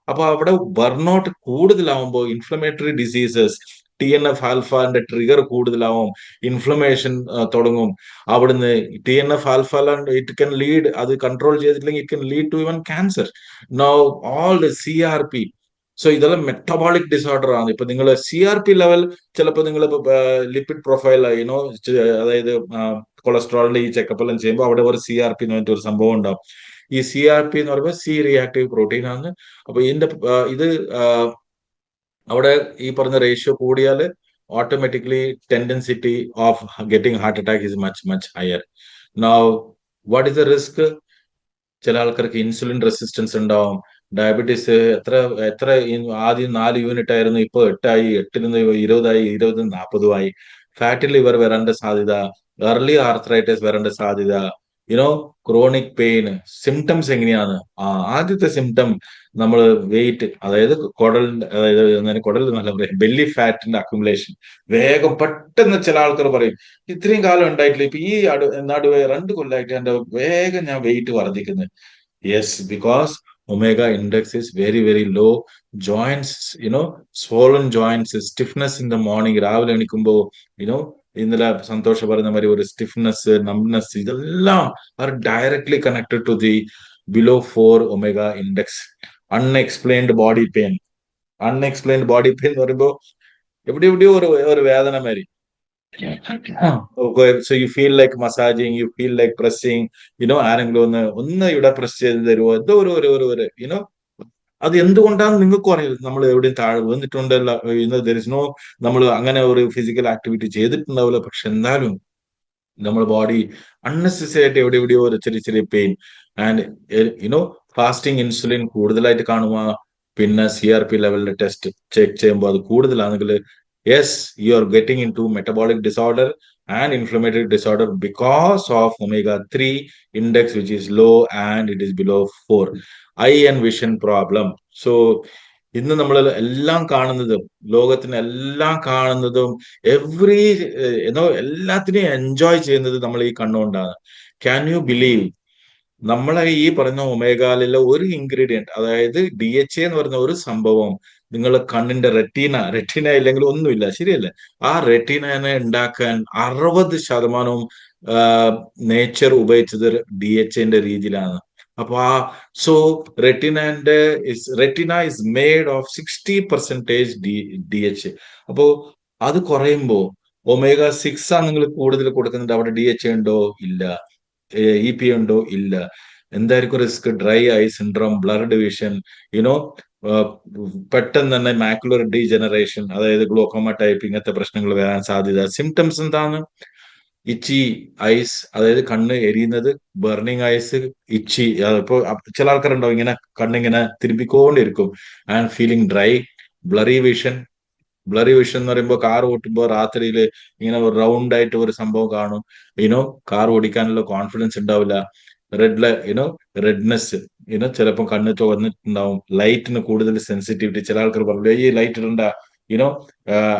അപ്പൊ അവിടെ ബർണൗട്ട് കൂടുതലാവുമ്പോൾ ഇൻഫ്ലമേറ്ററി ഡിസീസസ്, TNF ആൽഫന്റെ ട്രിഗർ കൂടുതലാവും, ഇൻഫ്ലമേഷൻ തുടങ്ങും. അവിടുന്ന് TNF alpha it can lead, അത് കൺട്രോൾ ചെയ്തിട്ടില്ലെങ്കിൽ it can lead to even cancer. Now all the CRP. സോ ഇതെല്ലാം മെറ്റബോളിക് ഡിസോർഡർ ആണ്. ഇപ്പൊ നിങ്ങൾ CRP ലെവൽ ചിലപ്പോൾ നിങ്ങൾ ലിപ്പിഡ് പ്രൊഫൈൽ അതായത് കൊളസ്ട്രോളിന്റെ ഈ ചെക്കപ്പ് എല്ലാം ചെയ്യുമ്പോൾ അവിടെ ഒരു CRP എന്ന് പറഞ്ഞിട്ട് ഒരു സംഭവം ഉണ്ടാവും. ഈ CRP എന്ന് പറയുമ്പോൾ സി റിയാക്റ്റീവ് പ്രോട്ടീൻ ആണ്. അപ്പൊ ഇതിന്റെ ഇത് അവിടെ ഈ പറഞ്ഞ റേഷ്യോ കൂടിയാൽ automatically tendency of getting heart attack is much much higher. Now what is the risk? ചില ആൾക്കാർക്ക് ഇൻസുലിൻ റെസിസ്റ്റൻസ് ഉണ്ടാവും. ഡയബറ്റീസ് എത്ര എത്ര ആദ്യം 4 യൂണിറ്റ് ആയിരുന്നു, ഇപ്പൊ 8 ആയി, 8ൽ നിന്ന് 20ആയി, 20 40ആയി. ഫാറ്റി ലിവർ വരേണ്ട സാധ്യത, എർലി ആർത്രൈറ്റിസ് വരേണ്ട സാധ്യത, ക്രോണിക് പെയിൻ. സിംറ്റംസ് എങ്ങനെയാണ്? ആദ്യത്തെ സിംറ്റം നമ്മൾ വെയിറ്റ്, അതായത് കുടൽ നല്ല പറയാം, ബെല്ലി ഫാറ്റിന്റെ അക്യുമുലേഷൻ വേഗം പെട്ടെന്ന്. ചില ആൾക്കാർ പറയും ഇത്രയും കാലം ഉണ്ടായിട്ടില്ല, ഇപ്പൊ ഈ നടുവേ 2 കൊല്ലമായിട്ട് എന്റെ വേഗം ഞാൻ വെയിറ്റ് വർദ്ധിക്കുന്നത്. Yes, because omega index is very very low. Joints, swollen joints, stiffness in the morning, രാവിലെ എണീക്കുമ്പോ ഇന്നലെ സന്തോഷ് പറയുന്ന മാതിരി ഒരു സ്റ്റിഫ്നെസ്, നംനെസ്, ഇതെല്ലാം are directly connected to the below 4 omega index. Unexplained body pain. Unexplained body pain എന്ന് പറയുമ്പോൾ എവിടെയോ ഒരു വേദന മാതിരി. So you feel like massaging, you feel like pressing, ആരെങ്കിലും ഒന്ന് ഇവിടെ പ്രസ് ചെയ്ത് തരുമോ, എന്തോ ഒരു അത് എന്തുകൊണ്ടാണെന്ന് നിങ്ങൾക്കും അറിയില്ല. നമ്മൾ എവിടെയും താഴെ വന്നിട്ടുണ്ടല്ലോ, നോ, നമ്മൾ അങ്ങനെ ഒരു ഫിസിക്കൽ ആക്ടിവിറ്റി ചെയ്തിട്ടുണ്ടാവില്ല. പക്ഷെ എന്തായാലും നമ്മുടെ ബോഡി അൺനെസസറി ആയിട്ട് എവിടെയോ ഒരു ചെറിയ പെയിൻ. ആൻഡ് ഫാസ്റ്റിംഗ് ഇൻസുലിൻ കൂടുതലായിട്ട് കാണുക, പിന്നെ CRP ലെവലിന്റെ ടെസ്റ്റ് ചെക്ക് ചെയ്യുമ്പോൾ അത് കൂടുതലാണെങ്കിൽ, yes, you are getting into metabolic disorder and inflammatory disorder because of omega-3 index which is low and it is below 4. Eye and vision problem. So ഇന്ന് നമ്മൾ എല്ലാം കാണുന്നതും, ലോകത്തിന് എല്ലാം കാണുന്നതും, എല്ലാത്തിനെയും എൻജോയ് ചെയ്യുന്നത് നമ്മൾ ഈ കണ്ണുകൊണ്ടാണ്. Can you believe? നമ്മളെ ഈ പറയുന്ന ഒമേഗാലിലെ ഒരു ഇൻഗ്രീഡിയന്റ്, അതായത് DHA എന്ന് പറയുന്ന ഒരു സംഭവം, നിങ്ങൾ കണ്ണിന്റെ റെറ്റീന ഇല്ലെങ്കിൽ ഒന്നുമില്ല, ശരിയല്ലേ? ആ റെറ്റീനെ ഉണ്ടാക്കാൻ 60% നേച്ചർ ഉപയോഗിച്ചത് DHAന്റെ രീതിയിലാണ്. അപ്പൊ so retina is made of 60% DHA. അപ്പോ അത് കുറയുമ്പോ omega-6 ആണ് നിങ്ങൾ കൂടുതൽ കൊടുക്കുന്നുണ്ട്, അവിടെ DHA ഉണ്ടോ? ഇല്ല. EP ഉണ്ടോ? ഇല്ല. എന്തായിരിക്കും risk? Dry eye syndrome, blurred vision, പെട്ടെന്ന് തന്നെ മാക്കുലർ ഡീജനറേഷൻ, അതായത് ഗ്ലോക്കോമ ടൈപ്പ്, ഇങ്ങനത്തെ പ്രശ്നങ്ങൾ വരാൻ സാധ്യത. സിംറ്റംസ് എന്താണ്? ഇച്ചി ഐസ്, അതായത് കണ്ണ് എരിയുന്നത്, ബർണിങ് ഐസ്, ഇച്ചി. ഇപ്പോ ചില ആൾക്കാരുണ്ടാവും ഇങ്ങനെ കണ്ണിങ്ങനെ തിരുമ്പിക്കൊണ്ടിരിക്കും. And feeling dry. Blurry vision. Blurry vision എന്ന് പറയുമ്പോൾ കാർ ഓട്ടുമ്പോൾ രാത്രിയിൽ ഇങ്ങനെ ഒരു റൗണ്ട് ആയിട്ട് ഒരു സംഭവം കാണും. കാർ ഓടിക്കാനുള്ള കോൺഫിഡൻസ് ഉണ്ടാവില്ല. റെഡ്നെസ്, ചിലപ്പോൾ കണ്ണ് ചുവന്നിട്ടുണ്ടാവും. ലൈറ്റിന് കൂടുതൽ സെൻസിറ്റിവിറ്റി. ചില ആൾക്കാർ പറഞ്ഞു ഈ ലൈറ്റ് ഇടണ്ട,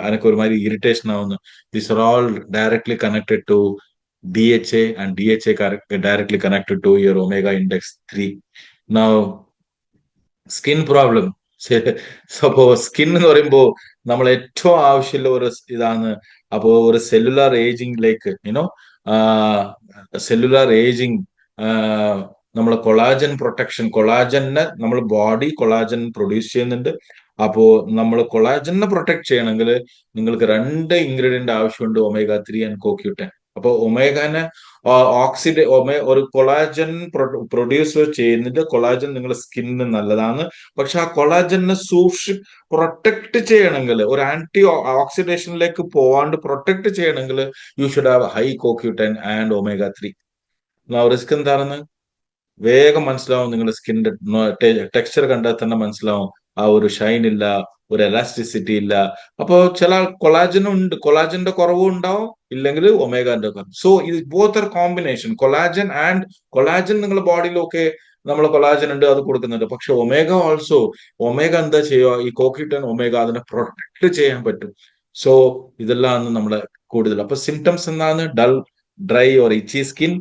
എനിക്ക് ഒരുമാതിരി ഇറിറ്റേഷൻ ആവുന്നു. These are all directly connected to DHA, and DHA directly connected to your omega index 3. Now, skin problem. അപ്പോ സ്കിൻ എന്ന് പറയുമ്പോൾ നമ്മൾ ഏറ്റവും ആവശ്യമുള്ള ഒരു ഇതാണ്. അപ്പോ ഒരു സെല്ലുലാർ ഏജിംഗിലേക്ക്, സെല്ലുലാർ ഏജിങ്, നമ്മളെ കൊളാജൻ പ്രൊട്ടക്ഷൻ. കൊളാജനെ നമ്മൾ ബോഡി കൊളാജൻ പ്രൊഡ്യൂസ് ചെയ്യുന്നുണ്ട്. അപ്പോ നമ്മൾ കൊളാജനെ പ്രൊട്ടക്ട് ചെയ്യണമെങ്കിൽ നിങ്ങൾക്ക് 2 ഇൻഗ്രീഡിയന്റ് ആവശ്യമുണ്ട്, omega-3 ആൻഡ് CoQ10. അപ്പൊ ഒമേഗനെ ഒരു കൊളാജൻ പ്രൊഡ്യൂസ് ചെയ്യുന്നത്. കൊളാജൻ നിങ്ങളുടെ സ്കിന്നിന് നല്ലതാണ്. പക്ഷെ ആ കൊളാജനെ പ്രൊട്ടക്ട് ചെയ്യണമെങ്കിൽ, ഒരു ആന്റി ഓക്സിഡേഷനിലേക്ക് പോവാണ്ട് പ്രൊട്ടക്ട് ചെയ്യണമെങ്കിൽ, you should have high CoQ10 and omega-3. Risk എന്താണെന്ന് വേഗം മനസ്സിലാവും. നിങ്ങളുടെ സ്കിന്നിന്റെ ടെക്സ്ചർ കണ്ടാൽ തന്നെ മനസ്സിലാവും. ആ ഒരു ഷൈൻ ഇല്ല, ഒരു എലാസ്റ്റിസിറ്റി ഇല്ല. അപ്പോ ചില കൊളാജനും ഉണ്ട്, കൊളാജന്റെ കുറവും ഉണ്ടാവും, ഇല്ലെങ്കിൽ ഒമേഗാന്റെ കുറവ്. സോ ഇത് ബോത്ത് ആർ കോമ്പിനേഷൻ. കൊളാജൻ നിങ്ങളുടെ ബോഡിയിലൊക്കെ നമ്മൾ കൊളാജൻ ഉണ്ട്, അത് കൊടുക്കുന്നുണ്ട്. പക്ഷെ ഒമേഗ എന്താ ചെയ്യുക? ഈ CoQ10 ഒമേഗ അതിനെ പ്രൊട്ടക്ട് ചെയ്യാൻ പറ്റും. സോ ഇതെല്ലാം നമ്മളെ കൂടുതൽ. അപ്പൊ സിംറ്റംസ് എന്താണ്? ഡൾ, ഡ്രൈ ഓർ ഇച്ചി സ്കിൻ.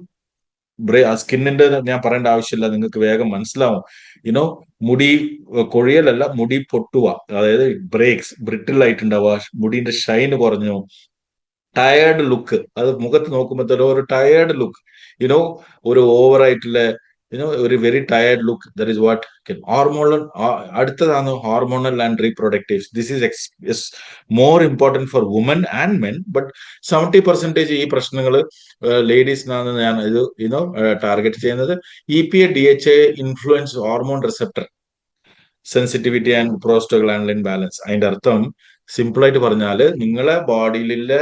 സ്കിന്നിന്റെ ഞാൻ പറയേണ്ട ആവശ്യമില്ല, നിങ്ങൾക്ക് വേഗം മനസ്സിലാവും. മുടി കൊഴിയലല്ല, മുടി പൊട്ടുക, അതായത് ബ്രിട്ടിൽ ആയിട്ടുണ്ടാവുക, മുടിന്റെ ഷൈന് കുറഞ്ഞു, ടയേർഡ് ലുക്ക്. അത് മുഖത്ത് നോക്കുമ്പോൾ ഒരു ടയേർഡ് ലുക്ക്, ഒരു ഓവറായിട്ടുള്ള ഒരു very tired look. That is what hormonal. അടുത്തതാണ് hormonal and reproductive. This is more important for woman and men. But 70% ഈ പ്രശ്നങ്ങൾ ലേഡീസിനാണ് ഞാൻ ഇത് ടാർഗറ്റ് ചെയ്യുന്നത്. EPA-DHA influence hormone receptor sensitivity and prostaglandin balance. അതിന്റെ അർത്ഥം സിമ്പിൾ ആയിട്ട് പറഞ്ഞാൽ, നിങ്ങളെ ബോഡിയിലെ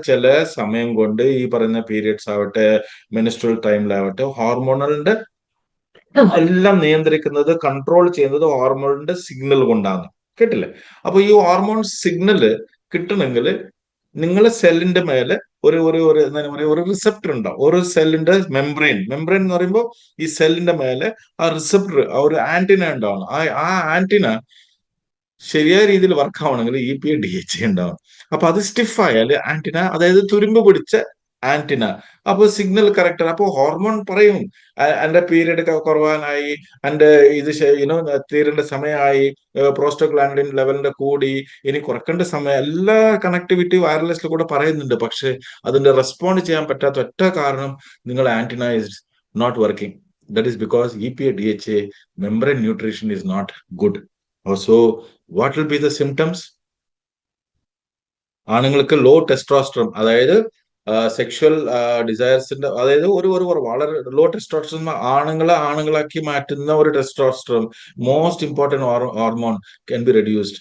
ചില സമയം കൊണ്ട് ഈ പറയുന്ന പീരിയഡ്സ് ആവട്ടെ, മെനിസ്ട്രൽ ടൈമിലാവട്ടെ, ഹോർമോണലിന്റെ എല്ലാം നിയന്ത്രിക്കുന്നത്, കൺട്രോൾ ചെയ്യുന്നത് ഹോർമോണിന്റെ സിഗ്നൽ കൊണ്ടാണ്. കേട്ടില്ലേ? അപ്പൊ ഈ ഹോർമോൺ സിഗ്നല് കിട്ടണമെങ്കിൽ നിങ്ങളെ സെല്ലിന്റെ മേലെ എന്താ പറയുക, ഒരു റിസപ്റ്റർ ഉണ്ടാവും. ഒരു സെല്ലിന്റെ മെംബ്രെയിൻ എന്ന് പറയുമ്പോൾ ഈ സെല്ലിന്റെ മേലെ ആ റിസപ്റ്റർ, ആ ഒരു ആന്റിന ഉണ്ടാവണം. ആ ആന്റിന ശരിയായ രീതിയിൽ വർക്ക് ആവണമെങ്കിൽ EPA-DHA ഉണ്ടാവും. അപ്പൊ അത് സ്റ്റിഫ് ആയാൽ ആന്റിന, അതായത് തുരുമ്പ് പിടിച്ച ആന്റിന, അപ്പൊ സിഗ്നൽ കറക്റ്റ്. അപ്പൊ ഹോർമോൺ പറയും എന്റെ പീരീഡ് കുറവാനായി, എന്റെ ഇത് തീരേണ്ട സമയമായി, പ്രോസ്റ്റോഗ്ലാൻഡിൻ ലെവലിന്റെ കൂടി, ഇനി കുറക്കേണ്ട സമയം, എല്ലാ കണക്ടിവിറ്റി വയർലെസ്സിൽ കൂടെ പറയുന്നുണ്ട്. പക്ഷെ അതിന്റെ റെസ്പോണ്ട് ചെയ്യാൻ പറ്റാത്ത ഒറ്റ കാരണം, നിങ്ങൾ antenna is not working. That is because EPA-DHA membrane nutrition is not good. So what will be the symptoms? ആണുങ്ങൾക്ക് ലോ ടെസ്ട്രോസ്റ്ററോൺ, അതായത് സെക്ഷൽ ഡിസയർസിന്റെ, അതായത് ഒരു വളരെ ലോ ടെസ്ട്രോസ്റ്ററോൺ, ആണുങ്ങളാക്കി മാറ്റുന്ന ഒരു testosterone, most important hormone, can be reduced.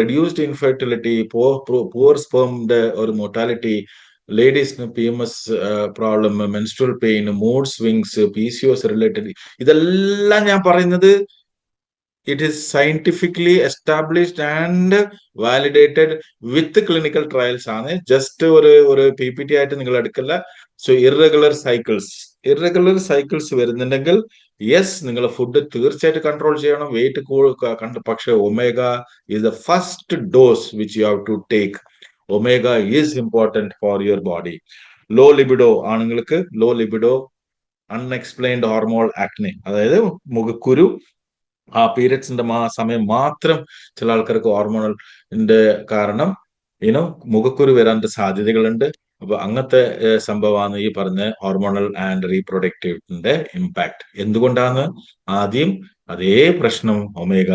Reduced infertility, poor സ്പെർമിന്റെ ഒരു മോർട്ടാലിറ്റി, ലേഡീസിന് PMS problem, menstrual pain, mood swings, PCOS related. ഇതെല്ലാം ഞാൻ പറയുന്നത് it is scientifically established and validated with clinical trials ആണ്. ജസ്റ്റ് ഒരു PPT ആയിട്ട് നിങ്ങൾ എടുക്കില്ല. സോ ഇറഗുലർ സൈക്കിൾസ് വരുന്നുണ്ടെങ്കിൽ, യെസ്, നിങ്ങൾ ഫുഡ് തീർച്ചയായിട്ടും കൺട്രോൾ ചെയ്യണം. വെയിറ്റ് പക്ഷെ omega is the first dose which you have to take. Omega is important for your body. Low libido ആണുങ്ങൾക്ക്, അൺഎക്സ്പ്ലെയിൻഡ് ഹോർമോൺ ആക്നെ, അതായത് മുഖക്കുരു, ആ പീരിയഡ്സിന്റെ സമയം മാത്രം ചില ആൾക്കാർക്ക് ഹോർമോണലിന്റെ കാരണം മുഖക്കുരു വരാൻ സാധ്യതകളുണ്ട്. അപ്പൊ അങ്ങനത്തെ സംഭവമാണ് ഈ പറഞ്ഞ ഹോർമോണൽ ആൻഡ് റീപ്രൊഡക്റ്റീവിന്റെ ഇമ്പാക്ട്. എന്തുകൊണ്ടാണ്? ആദ്യം അതേ പ്രശ്നം, omega.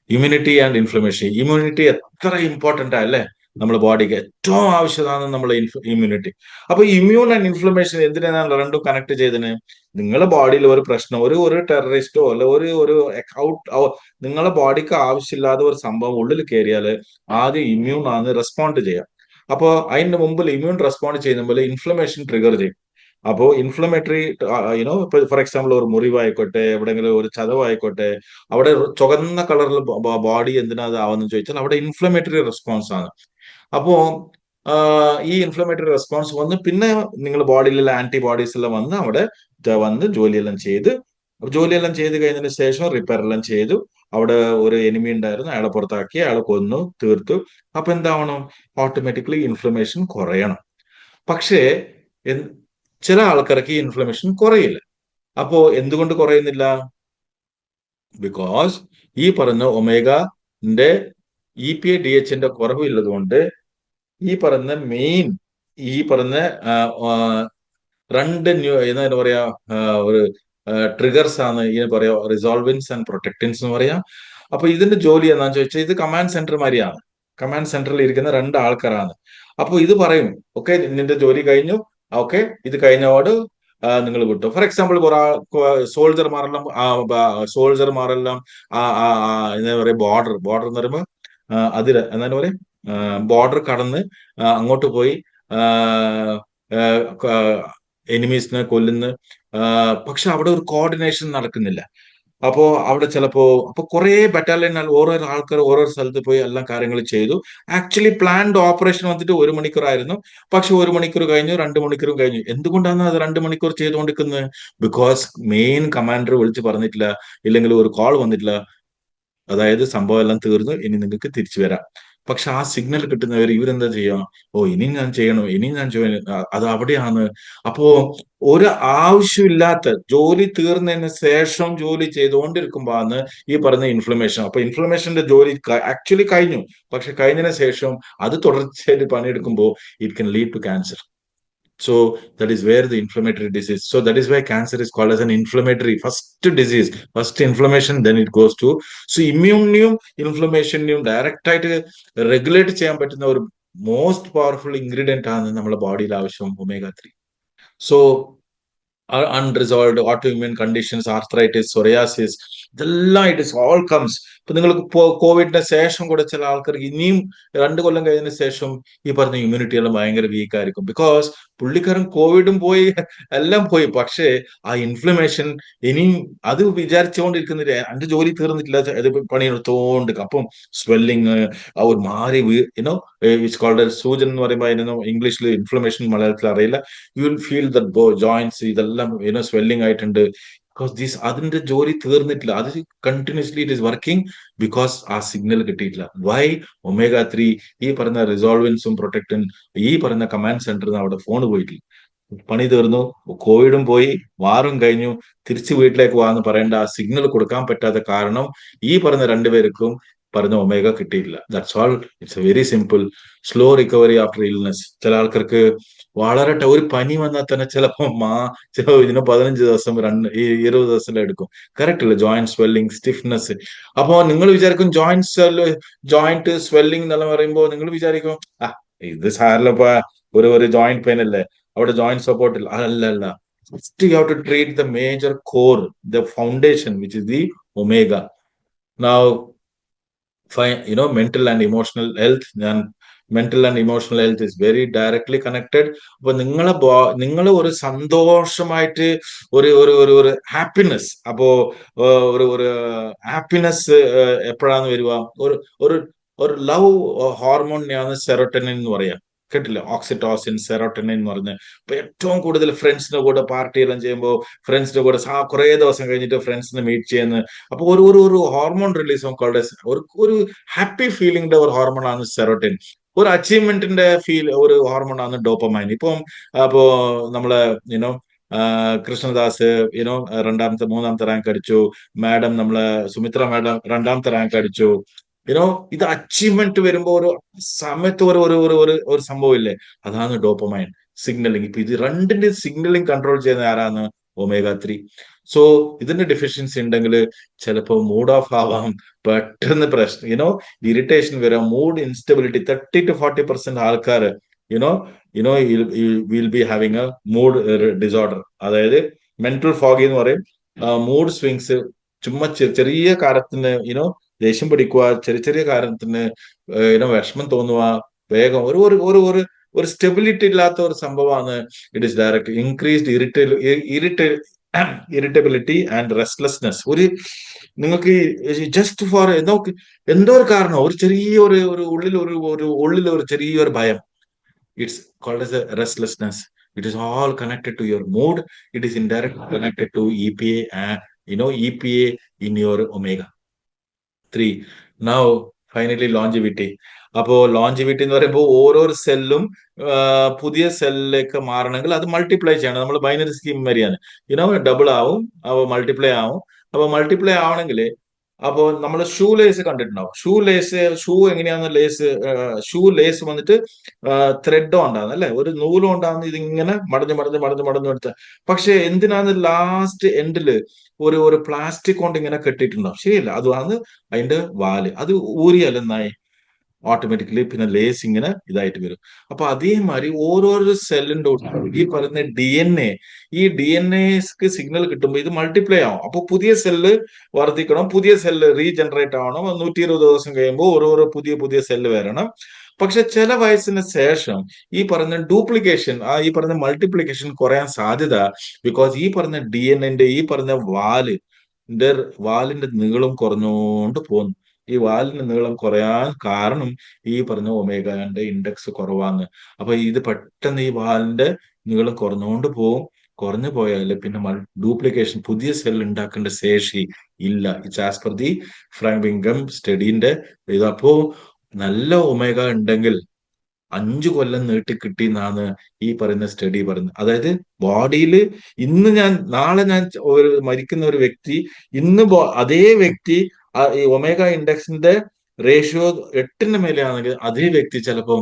Immunity and inflammation. Immunity എത്ര ഇമ്പോർട്ടന്റ് അല്ലേ നമ്മുടെ ബോഡിക്ക്? ഏറ്റവും ആവശ്യമാണ് നമ്മളെ ഇമ്മ്യൂണിറ്റി. അപ്പൊ ഇമ്മ്യൂൺ ആൻഡ് ഇൻഫ്ലമേഷൻ എന്തിനാണ് രണ്ടും കണക്ട് ചെയ്തതിന്? നിങ്ങളുടെ ബോഡിയിൽ ഒരു പ്രശ്നം, ഒരു ടെററിസ്റ്റോ അല്ല നിങ്ങളുടെ ബോഡിക്ക് ആവശ്യമില്ലാതെ ഒരു സംഭവം ഉള്ളിൽ കയറിയാൽ ആദ്യം ഇമ്മ്യൂൺ ആണ് റെസ്പോണ്ട് ചെയ്യാം. അപ്പോ അതിന്റെ മുമ്പിൽ ഇമ്മ്യൂൺ റെസ്പോണ്ട് ചെയ്യുമ്പോൾ ഇൻഫ്ലമേഷൻ ട്രിഗർ ചെയ്യും. അപ്പോ ഇൻഫ്ലമേറ്ററി ഇപ്പൊ ഫോർ എക്സാമ്പിൾ ഒരു മുറിവായിക്കോട്ടെ, എവിടെയെങ്കിലും ഒരു ചതവായിക്കോട്ടെ, അവിടെ ചുവന്ന കളറിൽ ബോഡി എന്തിനാ ആവുന്ന ചോദിച്ചാൽ അവിടെ ഇൻഫ്ലമേറ്ററി റെസ്പോൺസ് ആണ്. അപ്പോ ഈ ഇൻഫ്ലമേറ്ററി റെസ്പോൺസ് വന്ന് പിന്നെ നിങ്ങൾ ബോഡിയിലുള്ള ആന്റിബോഡീസ് എല്ലാം വന്ന് അവിടെ ജോലിയെല്ലാം ചെയ്ത് കഴിഞ്ഞതിന് ശേഷം റിപ്പയർ എല്ലാം ചെയ്തു. അവിടെ ഒരു എനിമി ഉണ്ടായിരുന്നു, അയാളെ പുറത്താക്കി, അയാളെ കൊന്നു തീർത്തു. അപ്പൊ എന്താവണം? Automatically inflammation കുറയണം. പക്ഷേ ചില ആൾക്കാർക്ക് ഈ ഇൻഫ്ലമേഷൻ കുറയില്ല. അപ്പോ എന്തുകൊണ്ട് കുറയുന്നില്ല? ബിക്കോസ് ഈ പറഞ്ഞ ഒമേഗന്റെ EPA-DHA കുറവില്ലത് കൊണ്ട് ഈ പറഞ്ഞ രണ്ട് എന്താ പറയാ, ഒരു ട്രിഗേഴ്സ് ആണ് ഇതിന് പറയാ, റിസോൾവൻസ് ആൻഡ് പ്രൊട്ടക്റ്റൻസ് എന്ന് പറയാം. അപ്പൊ ഇതിന്റെ ജോലി എന്താണെന്ന് ചോദിച്ചാൽ, ഇത് കമാൻഡ് സെന്റർ മാതിരിയാണ്. കമാൻഡ് സെന്ററിൽ ഇരിക്കുന്ന രണ്ട് ആൾക്കാരാണ്. അപ്പൊ ഇത് പറയും, ഓക്കെ നിന്റെ ജോലി കഴിഞ്ഞു, ഓക്കെ ഇത് കഴിഞ്ഞോട് നിങ്ങൾ വിട്ടു. ഫോർ എക്സാമ്പിൾ സോൾജർമാരെല്ലാം എന്താ പറയാ, ബോർഡർ എന്ന് പറയുമ്പോൾ അതിര് എന്താ പറയാ, ബോർഡർ കടന്ന് അങ്ങോട്ട് പോയി എനിമീസിനെ കൊല്ലുന്നു. പക്ഷെ അവിടെ ഒരു കോർഡിനേഷൻ നടക്കുന്നില്ല. അപ്പോ അവിടെ അപ്പൊ കുറെ ബറ്റാലിയൻ ഓരോ ആൾക്കാർ ഓരോ സ്ഥലത്ത് പോയി എല്ലാ കാര്യങ്ങളും ചെയ്തു. ആക്ച്വലി പ്ലാൻഡ് ഓപ്പറേഷൻ വന്നിട്ട് 1 മണിക്കൂറായിരുന്നു. പക്ഷെ 1 മണിക്കൂർ കഴിഞ്ഞു, 2 മണിക്കൂറും കഴിഞ്ഞു. എന്തുകൊണ്ടാണ് അത് 2 മണിക്കൂർ ചെയ്തുകൊണ്ടിരിക്കുന്നത്? ബിക്കോസ് മെയിൻ കമാൻഡർ വിളിച്ച് പറഞ്ഞിട്ടില്ല, ഇല്ലെങ്കിൽ ഒരു കോൾ വന്നിട്ടില്ല, അതായത് സംഭവം എല്ലാം തീർന്നു, ഇനി നിങ്ങൾക്ക് തിരിച്ചു വരാം. പക്ഷെ ആ സിഗ്നൽ കിട്ടുന്നവർ ഇവരെന്താ ചെയ്യാം? ഇനിയും ഞാൻ ചെയ്യണം. അത് അവിടെയാണ്. അപ്പോ ഒരു ആവശ്യമില്ലാത്ത ജോലി തീർന്നതിന് ശേഷം ജോലി ചെയ്തുകൊണ്ടിരിക്കുമ്പോ ആണ് ഈ പറഞ്ഞ ഇൻഫ്ലമേഷൻ. അപ്പൊ ഇൻഫ്ലമേഷന്റെ ജോലി ആക്ച്വലി കഴിഞ്ഞു, പക്ഷെ കഴിഞ്ഞതിന് ശേഷം അത് തുടർച്ചയായിട്ട് പണിയെടുക്കുമ്പോൾ it can lead to cancer. So that is where the inflammatory disease. So that is why cancer is called as an inflammatory first disease, first inflammation, then it goes to. So immune inflammation direct ആയിട്ട് regulate ചെയ്യാൻ പറ്റുന്ന ഒരു most powerful ingredient ആണ് നമ്മുടെ ബോഡിയിൽ ആവശ്യം omega 3. So unresolved autoimmune conditions, arthritis, psoriasis, ഇതെല്ലാം it is all comes. ഇപ്പൊ നിങ്ങൾക്ക് കോവിഡിന്റെ ശേഷം കൂടെ ചില ആൾക്കാർക്ക് ഇനിയും 2 കൊല്ലം കഴിഞ്ഞതിന് ശേഷം ഈ പറഞ്ഞ ഇമ്മ്യൂണിറ്റി എല്ലാം ഭയങ്കര വീക്ക് ആയിരിക്കും. ബിക്കോസ് പുള്ളിക്കാരൻ കോവിഡും പോയി എല്ലാം പോയി, പക്ഷേ ആ ഇൻഫ്ലമേഷൻ ഇനിയും അത് വിചാരിച്ചുകൊണ്ടിരിക്കുന്നില്ല. എന്റെ ജോലി തീർന്നിട്ടില്ല, അത് പണിയെടുത്തോണ്ട് അപ്പം സ്വെല്ലിങ് ആ ഒരു മാറി യുനോ വിച്ച് കോൾഡ് സൂചൻ എന്ന് പറയുമ്പോൾ അതിനൊന്നും ഇംഗ്ലീഷിൽ ഇൻഫ്ലമേഷൻ മലയാളത്തിൽ അറിയില്ല. You will feel the joints ഇതെല്ലാം സ്വെല്ലിംഗ് ആയിട്ടുണ്ട്. ബിക്കോസ് ദിസ് അതിന്റെ ജോലി തീർന്നിട്ടില്ല, അത് continuously it is working because ആ സിഗ്നൽ കിട്ടിയിട്ടില്ല. വൈ? omega 3 ഈ പറയുന്ന റിസോൾവൻസും പ്രൊട്ടക്ടൻ ഈ പറയുന്ന കമാൻഡ് സെന്ററിൽ നിന്ന് അവിടെ ഫോൺ പോയിട്ടില്ല. പണി തീർന്നു, കോവിഡും പോയി, വാറും കഴിഞ്ഞു, തിരിച്ച് വീട്ടിലേക്ക് വാന്ന് പറയേണ്ട ആ സിഗ്നൽ കൊടുക്കാൻ പറ്റാത്ത കാരണം ഈ പറഞ്ഞ രണ്ടുപേർക്കും പറഞ്ഞ ഒമേഗ കിട്ടിയിട്ടില്ല. That's all. It's a very simple. Slow recovery after illness. ചില ആൾക്കാർക്ക് വളരെ ഒരു പനി വന്നാൽ തന്നെ ചിലപ്പോൾ ഇതിന് 15 ദിവസം 20 ദിവസം എടുക്കും. കറക്റ്റ് അല്ലേ? Joint swelling, stiffness. അപ്പോ നിങ്ങൾ വിചാരിക്കും ജോയിന്റ് സ്വെല്ലിംഗ് എന്നെല്ലാം പറയുമ്പോൾ നിങ്ങൾ വിചാരിക്കും ആ ഇത് സാറിലപ്പ ഒരു ജോയിന്റ് പെയിൻ അല്ലേ, അവിടെ ജോയിന്റ് സപ്പോർട്ട് ഇല്ല. അല്ല. First you have to treat the major core, the foundation, which is the omega. Now, mental and emotional health. Mental and emotional health is very directly connected. അപ്പൊ നിങ്ങൾ ഒരു സന്തോഷമായിട്ട് ഒരു happiness, അപ്പോ ഒരു ഹാപ്പിനെസ് എപ്പോഴാന്ന് വരിക? ഒരു ഒരു ലവ് ഹോർമോണിനെയാണ് സെറോട്ടനിൻ എന്ന് പറയാം. കേട്ടില്ല? ഓക്സിറ്റോസിൻ, സെറോട്ടനിൻ എന്ന് പറഞ്ഞ്. അപ്പൊ ഏറ്റവും കൂടുതൽ ഫ്രണ്ട്സിന്റെ കൂടെ പാർട്ടി എല്ലാം ചെയ്യുമ്പോൾ, ഫ്രണ്ട്സിന്റെ കൂടെ കുറെ ദിവസം കഴിഞ്ഞിട്ട് ഫ്രണ്ട്സിനെ മീറ്റ് ചെയ്യുന്നത്. അപ്പൊ ഒരു ഹോർമോൺ റിലീസ് ഒരു ഹാപ്പി ഫീലിംഗിന്റെ ഒരു ഹോർമോൺ ആണ് സെറോട്ടിൻ. ഒരു അച്ചീവ്മെന്റിന്റെ ഒരു ഹോർമോൺ ആണ് ഡോപ്പമൈൻ. അപ്പോ നമ്മളെ കൃഷ്ണദാസ് മൂന്നാമത്തെ റാങ്ക് അടിച്ചു. മാഡം നമ്മളെ സുമിത്ര മാഡം 2ാമത്തെ റാങ്ക് അടിച്ചു. ഇത് അച്ചീവ്മെന്റ് വരുമ്പോ ഒരു സമയത്ത് ഒരു സംഭവം ഇല്ലേ, അതാണ് ഡോപ്പമൈൻ സിഗ്നലിംഗ്. ഇപ്പൊ ഇത് രണ്ടിന്റെ സിഗ്നലിംഗ് കൺട്രോൾ ചെയ്യുന്ന ആരാണ്? omega 3. സോ ഇതിന്റെ ഡെഫിഷ്യൻസി ഉണ്ടെങ്കിൽ ചിലപ്പോൾ മൂഡ് ഓഫ് ആവാം, പെട്ടെന്ന് പ്രശ്നം ഇറിറ്റേഷൻ വരാം, മൂഡ് ഇൻസ്റ്റബിലിറ്റി. 30-40% ആൾക്കാർ will be having A mood disorder. അതായത് മെന്റൽ ഫോഗ് എന്ന് പറയും. മൂഡ് സ്വിങ്സ്, ചുമ്മാ ചെറിയ കാര്യത്തിന് ദേഷ്യം പിടിക്കുക, ചെറിയ കാര്യത്തിന് വിഷമം തോന്നുക, വേഗം ഒരു സ്റ്റെബിലിറ്റി ഇല്ലാത്ത ഒരു സംഭവമാണ്. It is direct increased irritability and restlessness. നിങ്ങൾക്ക് ജസ്റ്റ് ഫോർ എന്തോ ഒരു കാരണം, ഒരു ചെറിയ ഉള്ളിൽ ഒരു ചെറിയൊരു ഭയം. It's called as a restlessness. It is all connected to your mood. It is indirectly connected to EPA, EPA in your omega 3. Now, finally, longevity. അപ്പോ ലോഞ്ചിവിറ്റി എന്ന് പറയുമ്പോൾ ഓരോ സെല്ലും പുതിയ സെല്ലിലേക്ക് മാറണമെങ്കിൽ അത് മൾട്ടിപ്ലൈ ചെയ്യണം. നമ്മൾ ബൈനറി സ്കീം വരെയാണ്. ഡബിൾ ആവും, അപ്പോൾ മൾട്ടിപ്ലൈ ആവും. അപ്പൊ മൾട്ടിപ്ലൈ ആവണമെങ്കിൽ അപ്പോൾ നമ്മൾ ഷൂ ലേസ് കണ്ടിട്ടുണ്ടാവും. ഷൂ എങ്ങനെയാന്ന് ഷൂ ലേസ് വന്നിട്ട് ത്രെഡ് കൊണ്ടാണ് അല്ലെ, ഒരു നൂല് കൊണ്ടാണ് ഇതിങ്ങനെ മടഞ്ഞ് എടുത്ത. പക്ഷെ എന്തിനാണ് ലാസ്റ്റ് എൻഡില് ഒരു പ്ലാസ്റ്റിക് കൊണ്ട് ഇങ്ങനെ കെട്ടിയിട്ടുണ്ടാവും. ശരിയല്ല? അതാണ് അതിന്റെ വാല്. അത് ഊരിയല്ലെന്നായി ഓട്ടോമാറ്റിക്കലി പിന്നെ ലേസ് ഇങ്ങനെ ഇതായിട്ട് വരും. അപ്പൊ അതേമാതിരി ഓരോരോ സെല്ലിന്റെ ഈ പറയുന്ന ഈ ഡി എൻ എക്ക് സിഗ്നൽ കിട്ടുമ്പോൾ ഇത് മൾട്ടിപ്ലൈ ആവും. അപ്പൊ പുതിയ സെല്ല് വർദ്ധിക്കണം, പുതിയ സെല്ല് റീജനറേറ്റ് ആവണം. 120 ദിവസം കഴിയുമ്പോൾ ഓരോരോ പുതിയ സെല്ല് വരണം. പക്ഷെ ചില വയസ്സിന് ശേഷം ഈ പറഞ്ഞ ഡ്യൂപ്ലിക്കേഷൻ, ഈ പറഞ്ഞ മൾട്ടിപ്ലിക്കേഷൻ കുറയാൻ സാധ്യത. ബിക്കോസ് ഈ പറഞ്ഞ ഡി എൻ എന്റെ ഈ പറഞ്ഞ വാലിന്റെ നീളം കുറഞ്ഞുകൊണ്ട് പോകുന്നു. ഈ വാലിന്റെ നീളം കുറയാൻ കാരണം ഈ പറഞ്ഞ ഒമേഗയുടെ ഇൻഡെക്സ് കുറവാണ്. അപ്പൊ ഇത് പെട്ടെന്ന് ഈ വാലിന്റെ നീളം കുറഞ്ഞു പോയാൽ പിന്നെ ഡ്യൂപ്ലിക്കേഷൻ, പുതിയ സെൽ ഉണ്ടാക്കേണ്ട ശേഷി ഇല്ല. ഇറ്റ്സ് ആസ് പെർ ദി ഫ്രാങ്ക്വിംഗം സ്റ്റഡീന്റെ ഇത്. അപ്പോ നല്ല ഒമേഗ ഉണ്ടെങ്കിൽ 5 കൊല്ലം നീട്ടി കിട്ടിയെന്നാണ് ഈ പറയുന്ന സ്റ്റഡി പറയുന്നത്. അതായത് ബോഡിയിൽ നാളെ ഞാൻ മരിക്കുന്ന ഒരു വ്യക്തി, അതേ വ്യക്തി ഈ ഒമേഗ ഇൻഡെക്സിന്റെ റേഷ്യോ 8ന്റെ മേലെയാണെങ്കിൽ അതേ വ്യക്തി ചിലപ്പോൾ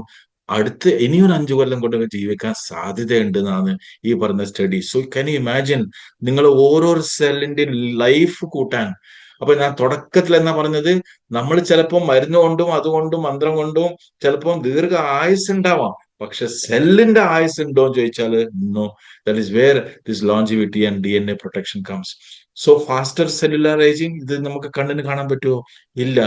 അടുത്ത് ഇനിയൊരു 5 കൊല്ലം കൊണ്ട് ജീവിക്കാൻ സാധ്യതയുണ്ട് എന്നാണ് ഈ പറഞ്ഞ study. So can you imagine, നിങ്ങൾ ഓരോ സെല്ലിന്റെ ലൈഫ് കൂട്ടാൻ. അപ്പൊ ഞാൻ തുടക്കത്തിൽ എന്നാ പറഞ്ഞത്, നമ്മൾ ചിലപ്പോൾ മരുന്ന് കൊണ്ടും അതുകൊണ്ടും മന്ത്രം കൊണ്ടും ചിലപ്പോൾ ദീർഘ ആയുസ് ഉണ്ടാവാം, പക്ഷെ സെല്ലിന്റെ ആയുസ് ഉണ്ടോ എന്ന് ചോദിച്ചാൽ no. That is where this longevity and DNA protection comes. So faster cellular ageing, ഇത് നമുക്ക് കണ്ണിന് കാണാൻ പറ്റുമോ? ഇല്ല.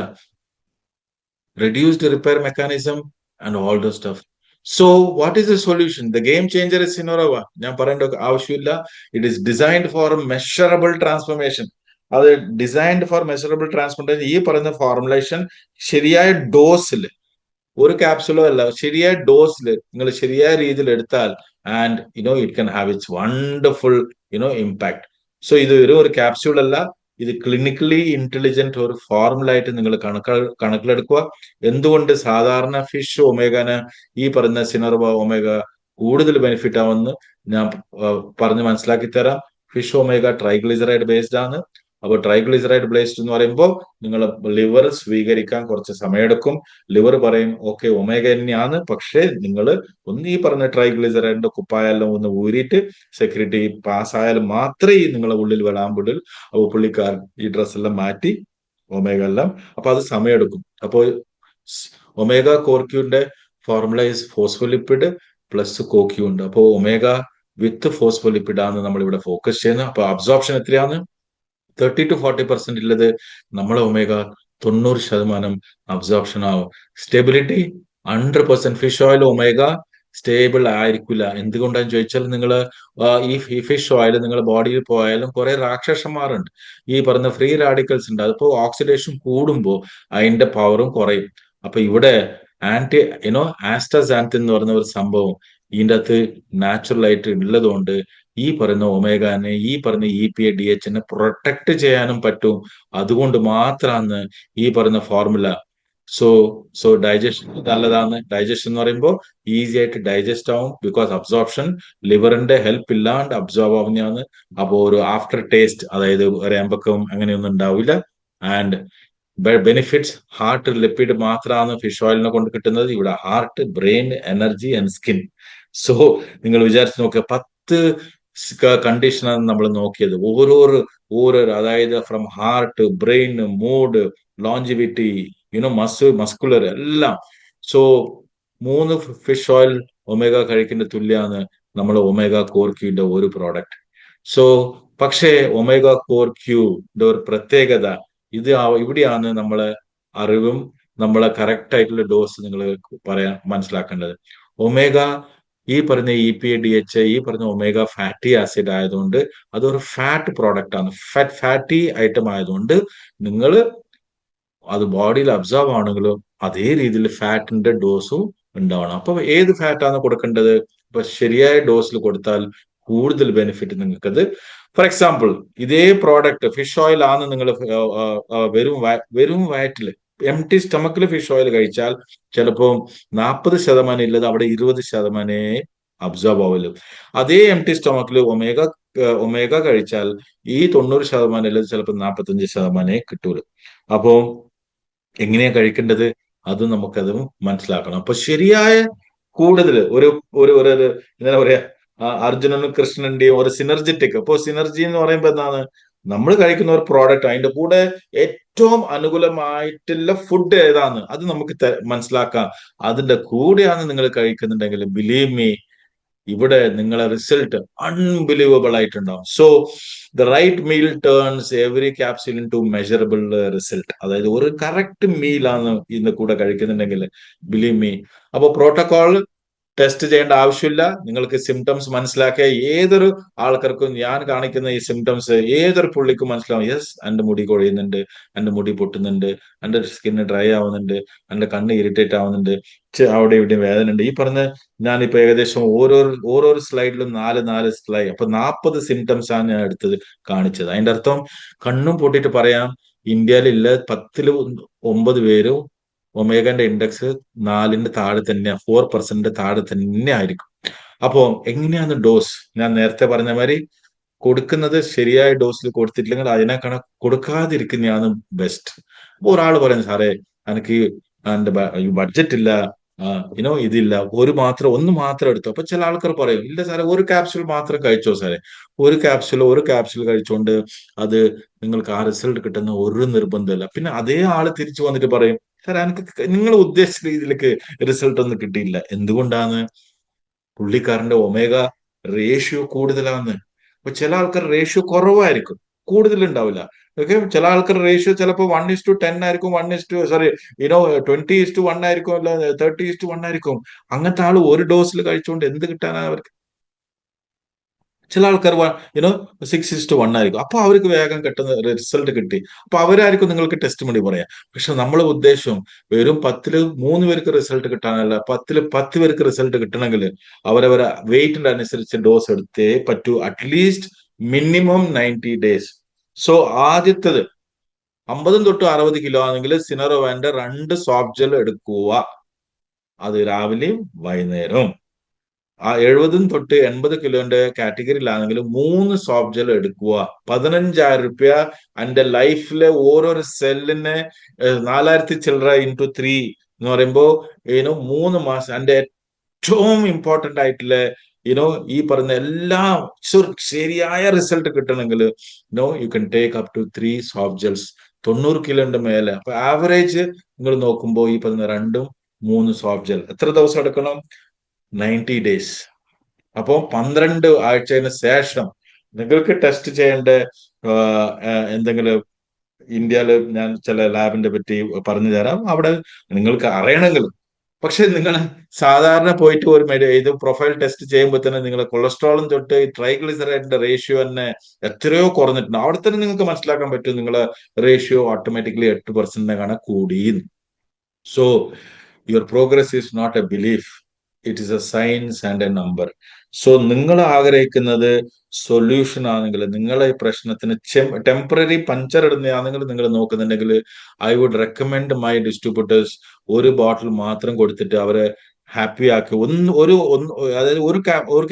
reduced repair mechanism and all the stuff. So what is the solution? The game changer is Sinorava. ഞാൻ പറയേണ്ട ആവശ്യമില്ല. It is designed for measurable transformation. അത് ഡിസൈൻഡ് ഫോർ മെഷറബിൾ ട്രാൻസ്പോർട്ടേഷൻ. ഈ പറയുന്ന ഫോർമുലേഷൻ ശരിയായ ഡോസിൽ, ഒരു ക്യാപ്സുലോ അല്ല, ശരിയായ ഡോസിൽ നിങ്ങൾ ശരിയായ രീതിയിൽ എടുത്താൽ and it can have its wonderful impact. So ഇത് ഒരു ക്യാപ്സ്യൂൾ അല്ല, ഇത് ക്ലിനിക്കലി ഇന്റലിജന്റ് ഒരു ഫോർമുല ആയിട്ട് നിങ്ങൾ കണക്കിലെടുക്കുക. എന്തുകൊണ്ട് സാധാരണ ഫിഷ് ഒമേഗന് ഈ പറയുന്ന സിനർവ ഒമേഗ കൂടുതൽ ബെനിഫിറ്റ് ആവുമെന്ന് ഞാൻ പറഞ്ഞ് മനസ്സിലാക്കി തരാം. ഫിഷ് ഒമേഗ ട്രൈഗ്ലിസറൈഡ് ബേസ്ഡ് ആണ്. അപ്പോൾ ട്രൈഗ്ലിസറൈഡ് ബേസ്ഡ് എന്ന് പറയുമ്പോൾ നിങ്ങൾ ലിവർ സ്വീകരിക്കാൻ കുറച്ച് സമയമെടുക്കും. ലിവർ പറയും ഓക്കെ ഒമേഗ തന്നെയാണ്, പക്ഷേ നിങ്ങൾ ഒന്ന് ഈ പറഞ്ഞ ട്രൈഗ്ലിസറൈഡിന്റെ കുപ്പായെല്ലാം ഒന്ന് ഊരിയിട്ട് സെക്യൂരിറ്റി പാസ്സായാലും മാത്രമേ നിങ്ങളെ ഉള്ളിൽ വരാൻ വിടൽ. അപ്പോൾ പുള്ളിക്കാർ ഈ ഡ്രസ് എല്ലാം മാറ്റി ഒമേഗ എല്ലാം, അപ്പൊ അത് സമയമെടുക്കും. അപ്പോൾ ഒമേഗ കോർക്യൂന്റെ formula is phospholipid plus CoQ ഉണ്ട്. അപ്പോൾ ഒമേഗ വിത്ത് ഫോസ്ഫോലിപ്പിഡ് ആണ് നമ്മൾ ഇവിടെ ഫോക്കസ് ചെയ്യുന്നത്. അപ്പൊ അബ്സോർപ്ഷൻ എത്രയാണ്? 30-40% ഉള്ളത് നമ്മളെ ഒമേഗ 90% അബ്സോർപ്ഷൻ ആവും. Stability 100%. Fish oil omega stable ആയിരിക്കില്ല. എന്തുകൊണ്ടാന്ന് ചോദിച്ചാൽ നിങ്ങൾ ഈ ഫിഷ് ഓയിൽ നിങ്ങളുടെ ബോഡിയിൽ പോയാലും കുറെ രാക്ഷസന്മാരുണ്ട്, ഈ പറഞ്ഞ ഫ്രീ റാഡിക്കൽസ് ഉണ്ട്. അതിപ്പോ ഓക്സിഡേഷൻ കൂടുമ്പോൾ അതിന്റെ പവറും കുറയും. അപ്പൊ ഇവിടെ ആന്റി ആസ്റ്റസാന്തിൻ എന്ന് പറയുന്ന ഒരു സംഭവം ഇതിൻ്റെ അകത്ത് നാച്ചുറൽ ആയിട്ട് ഉള്ളതുകൊണ്ട് ഈ പറയുന്ന ഒമേഗാനെ, ഈ പറഞ്ഞ EPA DHനെ പ്രൊട്ടക്ട് ചെയ്യാനും പറ്റും. അതുകൊണ്ട് മാത്രമാണ് ഈ പറയുന്ന ഫോർമുല. സോ ഡൈജഷൻ നല്ലതാണ്. ഡൈജഷൻ എന്ന് പറയുമ്പോൾ ഈസി ആയിട്ട് ഡൈജസ്റ്റ് ആവും, ബിക്കോസ് അബ്സോർപ്ഷൻ ലിവറിന്റെ ഹെൽപ്പ് ഇല്ലാണ്ട് അബ്സോർബ് ആവുന്നതാണ്. അപ്പോൾ ഒരു ആഫ്റ്റർ ടേസ്റ്റ്, അതായത് ഒരു എമ്പക്കവും അങ്ങനെയൊന്നും ഉണ്ടാവില്ല. ആൻഡ് ബെനിഫിറ്റ്സ് ഹാർട്ട് ലിപ്പിഡ് മാത്രമാണ് ഫിഷ് ഓയിലിനെ കൊണ്ട് കിട്ടുന്നത്. ഇവിടെ heart, brain, energy and skin. So നിങ്ങൾ വിചാരിച്ച് നോക്കുക, 10 കണ്ടീഷനാണ് നമ്മൾ നോക്കിയത്. ഓരോരോ അതായത് from heart, brain, mood, longevity, muscular എല്ലാം. സോ 3 ഫിഷ് ഓയിൽ ഒമേഗ കഴിക്കേണ്ട തുല്യാണ് നമ്മൾ ഒമേഗ കോർക്യൂന്റെ ഒരു പ്രോഡക്റ്റ്. സോ പക്ഷേ ഒമേഗ കോർക്യൂന്റെ ഒരു പ്രത്യേകത ഇത് ഇവിടെയാണ് നമ്മളെ അറിവും നമ്മളെ കറക്റ്റ് ആയിട്ടുള്ള ഡോസ് നിങ്ങൾ മനസ്സിലാക്കേണ്ടത്. ഒമേഗ ഈ പറഞ്ഞ EPA DHA ഈ പറഞ്ഞ ഒമേഗ ഫാറ്റി ആസിഡ് ആയതുകൊണ്ട് അതൊരു ഫാറ്റ് പ്രോഡക്റ്റ് ആണ്. ഫാറ്റി ഐറ്റം ആയതുകൊണ്ട് നിങ്ങൾ അത് ബോഡിയിൽ അബ്സോർബ് ആണെങ്കിലും അതേ രീതിയിൽ ഫാറ്റിന്റെ ഡോസും ഉണ്ടാവണം. അപ്പൊ ഏത് ഫാറ്റാണ് കൊടുക്കേണ്ടത്? ഇപ്പൊ ശരിയായ ഡോസിൽ കൊടുത്താൽ കൂടുതൽ ബെനിഫിറ്റ് നിങ്ങൾക്കത്. ഫോർ എക്സാമ്പിൾ, ഇതേ പ്രോഡക്റ്റ് ഫിഷ് ഓയിൽ ആണ് നിങ്ങൾ വെറും വയറ്റില് എംടി സ്റ്റമക്കിൽ ഫിഷ് ഓയിൽ കഴിച്ചാൽ ചിലപ്പോൾ 40% ഇല്ലത് അവിടെ 20% അബ്സോർബ് ആവല്ലോ. അതേ എംടി സ്റ്റമക്കിൽ ഒമേഗ കഴിച്ചാൽ ഈ 90% ഇല്ലത് ചിലപ്പോൾ 45% കിട്ടൂല. അപ്പോ എങ്ങനെയാ കഴിക്കേണ്ടത് അത് നമുക്കത് മനസ്സിലാക്കണം. അപ്പൊ ശരിയായ കൂടുതൽ ഒരു ഒരു ഒരു എന്താ പറയാ, അർജുനനും കൃഷ്ണന്റെയും ഒരു സിനർജറ്റിക്. അപ്പോ സിനർജി എന്ന് പറയുമ്പോൾ എന്താണ്, നമ്മൾ കഴിക്കുന്ന ഒരു പ്രോഡക്റ്റ് അതിന്റെ കൂടെ ഏറ്റവും അനുകൂലമായിട്ടുള്ള ഫുഡ് ഏതാണ് അത് നമുക്ക് മനസ്സിലാക്കാം. അതിന്റെ കൂടെയാണ് നിങ്ങൾ കഴിക്കുന്നുണ്ടെങ്കിൽ ബിലീവ് മീ, ഇവിടെ നിങ്ങളെ റിസൾട്ട് അൺബിലീവബിൾ ആയിട്ടുണ്ടാവും. So the right meal turns every capsule into measurable result. അതായത് ഒരു കറക്റ്റ് മീലാണ് ഇന്ന് കൂടെ കഴിക്കുന്നുണ്ടെങ്കിൽ ബിലീവ് മീ. അപ്പൊ പ്രോട്ടോകോൾ ടെസ്റ്റ് ചെയ്യേണ്ട ആവശ്യമില്ല. നിങ്ങൾക്ക് സിംറ്റംസ് മനസ്സിലാക്കിയ ഏതൊരു ആൾക്കാർക്കും ഞാൻ കാണിക്കുന്ന ഈ സിംറ്റംസ് ഏതൊരു പുള്ളിക്കും മനസ്സിലാവും. യെസ്, എൻ്റെ മുടി കൊഴിയുന്നുണ്ട്, എൻ്റെ മുടി പൊട്ടുന്നുണ്ട്, എൻ്റെ സ്കിന്ന് ഡ്രൈ ആവുന്നുണ്ട്, എൻ്റെ കണ്ണ് ഇറിറ്റേറ്റ് ആവുന്നുണ്ട്, അവിടെ ഇവിടെ വേദന ഉണ്ട്. ഈ പറഞ്ഞ ഞാനിപ്പോ ഏകദേശം ഓരോ സ്ലൈഡിലും 4 സ്ലൈഡ്, അപ്പൊ 40 സിംറ്റംസ് ആണ് ഞാൻ എടുത്തത് കാണിച്ചത്. അതിന്റെ അർത്ഥം കണ്ണും പൊട്ടിയിട്ട് പറയാം, ഇന്ത്യയിലില്ല 10ൽ 9 പേരും ഒമേഗന്റെ ഇൻഡെക്സ് 4ന്റെ താഴെ തന്നെ, 4% താഴെ തന്നെ ആയിരിക്കും. അപ്പോ എങ്ങനെയാണ് ഡോസ്? ഞാൻ നേരത്തെ പറഞ്ഞ മാതിരി കൊടുക്കുന്നത് ശരിയായ ഡോസിൽ കൊടുത്തിട്ടില്ലെങ്കിൽ അതിനേക്കാൾ കൊടുക്കാതിരിക്കുന്നതാണ് ബെസ്റ്റ്. അപ്പൊ ഒരാൾ പറയുന്നത് സാറേ എനിക്ക് എന്റെ ബഡ്ജറ്റ് ഇല്ല, ഇതില്ല, ഒന്ന് മാത്രം എടുത്തു. അപ്പൊ ചില ആൾക്കാർ പറയും, ഇല്ല സാറേ, ഒരു ക്യാപ്സ്യൂൾ മാത്രം കഴിച്ചോ സാറേ. ഒരു ക്യാപ്സ്യൂൾ കഴിച്ചുകൊണ്ട് അത് നിങ്ങൾക്ക് ആ റിസൾട്ട് കിട്ടുന്ന ഒരു നിർബന്ധമില്ല. പിന്നെ അതേ ആള് തിരിച്ചു വന്നിട്ട് പറയും, സാർ എനിക്ക് നിങ്ങൾ ഉദ്ദേശിച്ച രീതിയിലേക്ക് റിസൾട്ട് ഒന്നും കിട്ടിയില്ല. എന്തുകൊണ്ടാണ്? പുള്ളിക്കാരന്റെ ഒമേഗ റേഷ്യോ കൂടുതലാന്ന്. അപ്പൊ ചില ആൾക്കാർ റേഷ്യോ കുറവായിരിക്കും, കൂടുതലുണ്ടാവില്ല. ഓക്കെ, ചില ആൾക്കാർ റേഷ്യോ ചിലപ്പോൾ 1:10 ആയിരിക്കും, 20:1 ആയിരിക്കും, അല്ല 30:1 ആയിരിക്കും. അങ്ങനത്തെ ആള് ഒരു ഡോസിൽ കഴിച്ചുകൊണ്ട് എന്ത് കിട്ടാനാ അവർക്ക്? ചില ആൾക്കാർ 6:1 ആയിരിക്കും. അപ്പൊ അവർക്ക് വേഗം കിട്ടുന്ന റിസൾട്ട് കിട്ടി. അപ്പൊ അവരായിരിക്കും നിങ്ങൾക്ക് ടെസ്റ്റ് മണി പറയാം. പക്ഷെ നമ്മളെ ഉദ്ദേശം വെറും 10-ല് 3 പേർക്ക് റിസൾട്ട് കിട്ടാനല്ല, 10-ല് 10 പേർക്ക് റിസൾട്ട് കിട്ടണമെങ്കിൽ അവരവരെ വെയിറ്റിന്റെ അനുസരിച്ച് ഡോസ് എടുത്തേ പറ്റൂ. At least minimum 90 days. സോ ആദ്യത്തത് 50 തൊട്ട് 60 കിലോ ആണെങ്കിൽ സിനറോവാന്റെ 2 സോഫ്റ്റ് ജെൽ എടുക്കുക. അത് രാവിലെയും വൈകുന്നേരവും. ആ 70 തൊട്ട് 80 കിലോന്റെ കാറ്റഗറിയിലാണെങ്കിൽ 3 സോഫ്റ്റ് ജെൽ എടുക്കുക. 15,000 എന്റെ ലൈഫിലെ ഓരോരോ സെല്ലിന് 4,000 ചില്ലറ × 3 എന്ന് പറയുമ്പോ 3 മാസം എന്റെ ഏറ്റവും ഇമ്പോർട്ടന്റ് ആയിട്ടുള്ള ഈ പറഞ്ഞ എല്ലാ ശരിയായ റിസൾട്ട് കിട്ടണമെങ്കിൽ you can take up to 3 soft gels. 90 കിലോന്റെ മേലെ. അപ്പൊ ആവറേജ് നിങ്ങൾ നോക്കുമ്പോൾ ഈ പറഞ്ഞ 2-3 സോഫ്റ്റ് ജെൽ എത്ര ദിവസം എടുക്കണം? 90 ഡേയ്സ്. അപ്പോൾ 12 ആഴ്ചയ്ക്ക് ശേഷം നിങ്ങൾക്ക് ടെസ്റ്റ് ചെയ്യേണ്ട എന്തെങ്കിലും ഇന്ത്യയിൽ ഞാൻ ചില ലാബിന്റെ പറ്റി പറഞ്ഞു തരാം, അവിടെ നിങ്ങൾക്ക് അറിയണമെങ്കിൽ. പക്ഷെ നിങ്ങൾ സാധാരണ പോയിട്ട് ഇത് പ്രൊഫൈൽ ടെസ്റ്റ് ചെയ്യുമ്പോൾ തന്നെ നിങ്ങളെ കൊളസ്ട്രോളും തൊട്ട് ട്രൈഗ്ലിസറൈഡിന്റെ റേഷ്യോ തന്നെ എത്രയോ കുറഞ്ഞിട്ടുണ്ട്. അവിടെ തന്നെ നിങ്ങൾക്ക് മനസ്സിലാക്കാൻ പറ്റും നിങ്ങളെ റേഷ്യോ ഓട്ടോമാറ്റിക്കലി 8% കൂടി. So your progress is not a belief, it is a science and a number. So നിങ്ങൾ ആഗ്രഹിക്കുന്നത് സൊല്യൂഷൻ ആണെങ്കിൽ, നിങ്ങളെ ഈ പ്രശ്നത്തിന് ടെമ്പററി പഞ്ചർ ഇടുന്നതാണെങ്കിൽ നിങ്ങൾ നോക്കുന്നുണ്ടെങ്കിൽ, I would recommend my distributors ഒരു ബോട്ടിൽ മാത്രം കൊടുത്തിട്ട് അവരെ ഹാപ്പി ആക്കി അതായത് ഒരു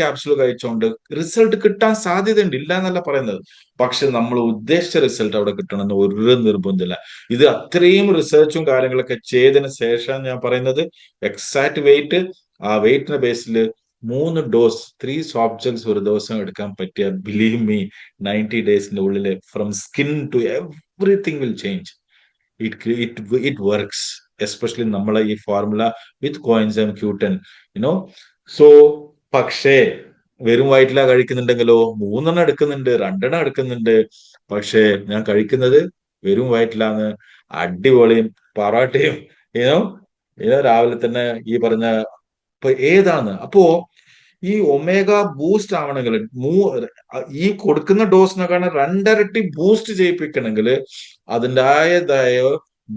ക്യാപ്സ്യൂൾ കഴിച്ചുകൊണ്ട് റിസൾട്ട് കിട്ടാൻ സാധ്യതയുണ്ട്, ഇല്ല എന്നല്ല പറയുന്നത്. പക്ഷെ നമ്മൾ ഉദ്ദേശിച്ച റിസൾട്ട് അവിടെ കിട്ടണമെന്ന് ഒരു നിർബന്ധമില്ല. ഇത് അത്രയും റിസർച്ചും കാര്യങ്ങളൊക്കെ ചെയ്തതിന് ശേഷം ഞാൻ പറയുന്നത്, എക്സാക്ട് വെയിറ്റ്, ആ വെയിറ്റിന്റെ ബേസിൽ 3 ഡോസ് 3 സോഫ്റ്റ് ജെൽസ് ഒരു ദിവസം എടുക്കാൻ പറ്റിയ, ബിലീവ് മീ, 90 ഡേയ്സിന്റെ ഉള്ളിൽ from skin to everything will change. It works, especially നമ്മളെ ഈ ഫോർമുല വിത്ത് കോയിൻസൈം Q10. സോ പക്ഷേ വെറും വയറ്റിലാ കഴിക്കുന്നുണ്ടെങ്കിലോ 3 എടുക്കുന്നുണ്ട്, 2 എടുക്കുന്നുണ്ട്. പക്ഷേ ഞാൻ കഴിക്കുന്നത് വെറും വയറ്റിലാണ്. അടിപൊളിയും പൊറോട്ടയും രാവിലെ തന്നെ ഈ പറഞ്ഞ ഏതാണ്. അപ്പോ ഈ ഒമേഗ ബൂസ്റ്റ് ആവണമെങ്കിൽ ഈ കൊടുക്കുന്ന ഡോസിനെക്കാണ് 2 ഇരട്ടി ബൂസ്റ്റ് ചെയ്യിപ്പിക്കണമെങ്കിൽ അതിൻ്റെതായ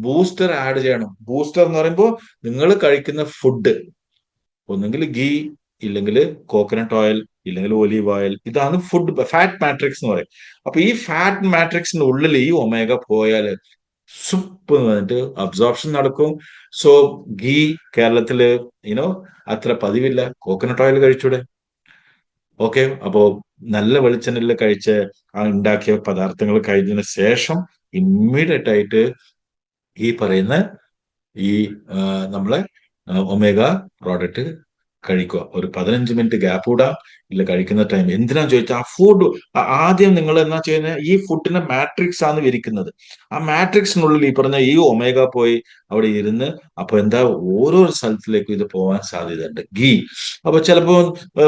ബൂസ്റ്റർ ആഡ് ചെയ്യണം. ബൂസ്റ്റർ എന്ന് പറയുമ്പോൾ നിങ്ങൾ കഴിക്കുന്ന ഫുഡ് ഒന്നെങ്കിൽ ഗീ, ഇല്ലെങ്കിൽ കോക്കനട്ട് ഓയിൽ, ഇല്ലെങ്കിൽ ഒലീവ് ഓയിൽ. ഇതാണ് ഫുഡ് ഫാറ്റ് മാട്രിക്സ് എന്ന് പറയും. അപ്പൊ ഈ ഫാറ്റ് മാട്രിക്സിന്റെ ഉള്ളിൽ ഈ ഒമേഗ പോയാൽ സുപ്പ് വന്നിട്ട് അബ്സോർപ്ഷൻ നടക്കും. സോ ഗീ കേരളത്തില് അത്ര പതിവില്ല, കോക്കനട്ട് ഓയിൽ കഴിച്ചൂടെ? ഓക്കെ, അപ്പോ നല്ല വെളിച്ചെണ്ണയിൽ കഴിച്ച് ഉണ്ടാക്കിയ പദാർത്ഥങ്ങൾ കഴിഞ്ഞതിന് ശേഷം ഇമ്മീഡിയറ്റ് ആയിട്ട് ഈ പറയുന്ന ഈ നമ്മളെ ഒമേഗ പ്രോഡക്റ്റ് കഴിക്കുക. ഒരു 15 മിനിറ്റ് ഗ്യാപ്പ് ഇടാം. ഇല്ല, കഴിക്കുന്ന ടൈം എന്തിനാന്ന് ചോദിച്ചാൽ ആ ഫുഡ് ആദ്യം നിങ്ങൾ എന്നാ ചെയ്യുന്നത്, ഈ ഫുഡിന്റെ മാട്രിക്സ് ആണ് വിരിക്കുന്നത്. ആ മാട്രിക്സിനുള്ളിൽ ഈ പറഞ്ഞ ഈ ഒമേഗ പോയി അവിടെ ഇരുന്ന് അപ്പൊ എന്താ ഓരോ സ്ഥലത്തിലേക്കും ഇത് പോകാൻ സാധ്യതയുണ്ട്. ഗീ അപ്പൊ ചിലപ്പോ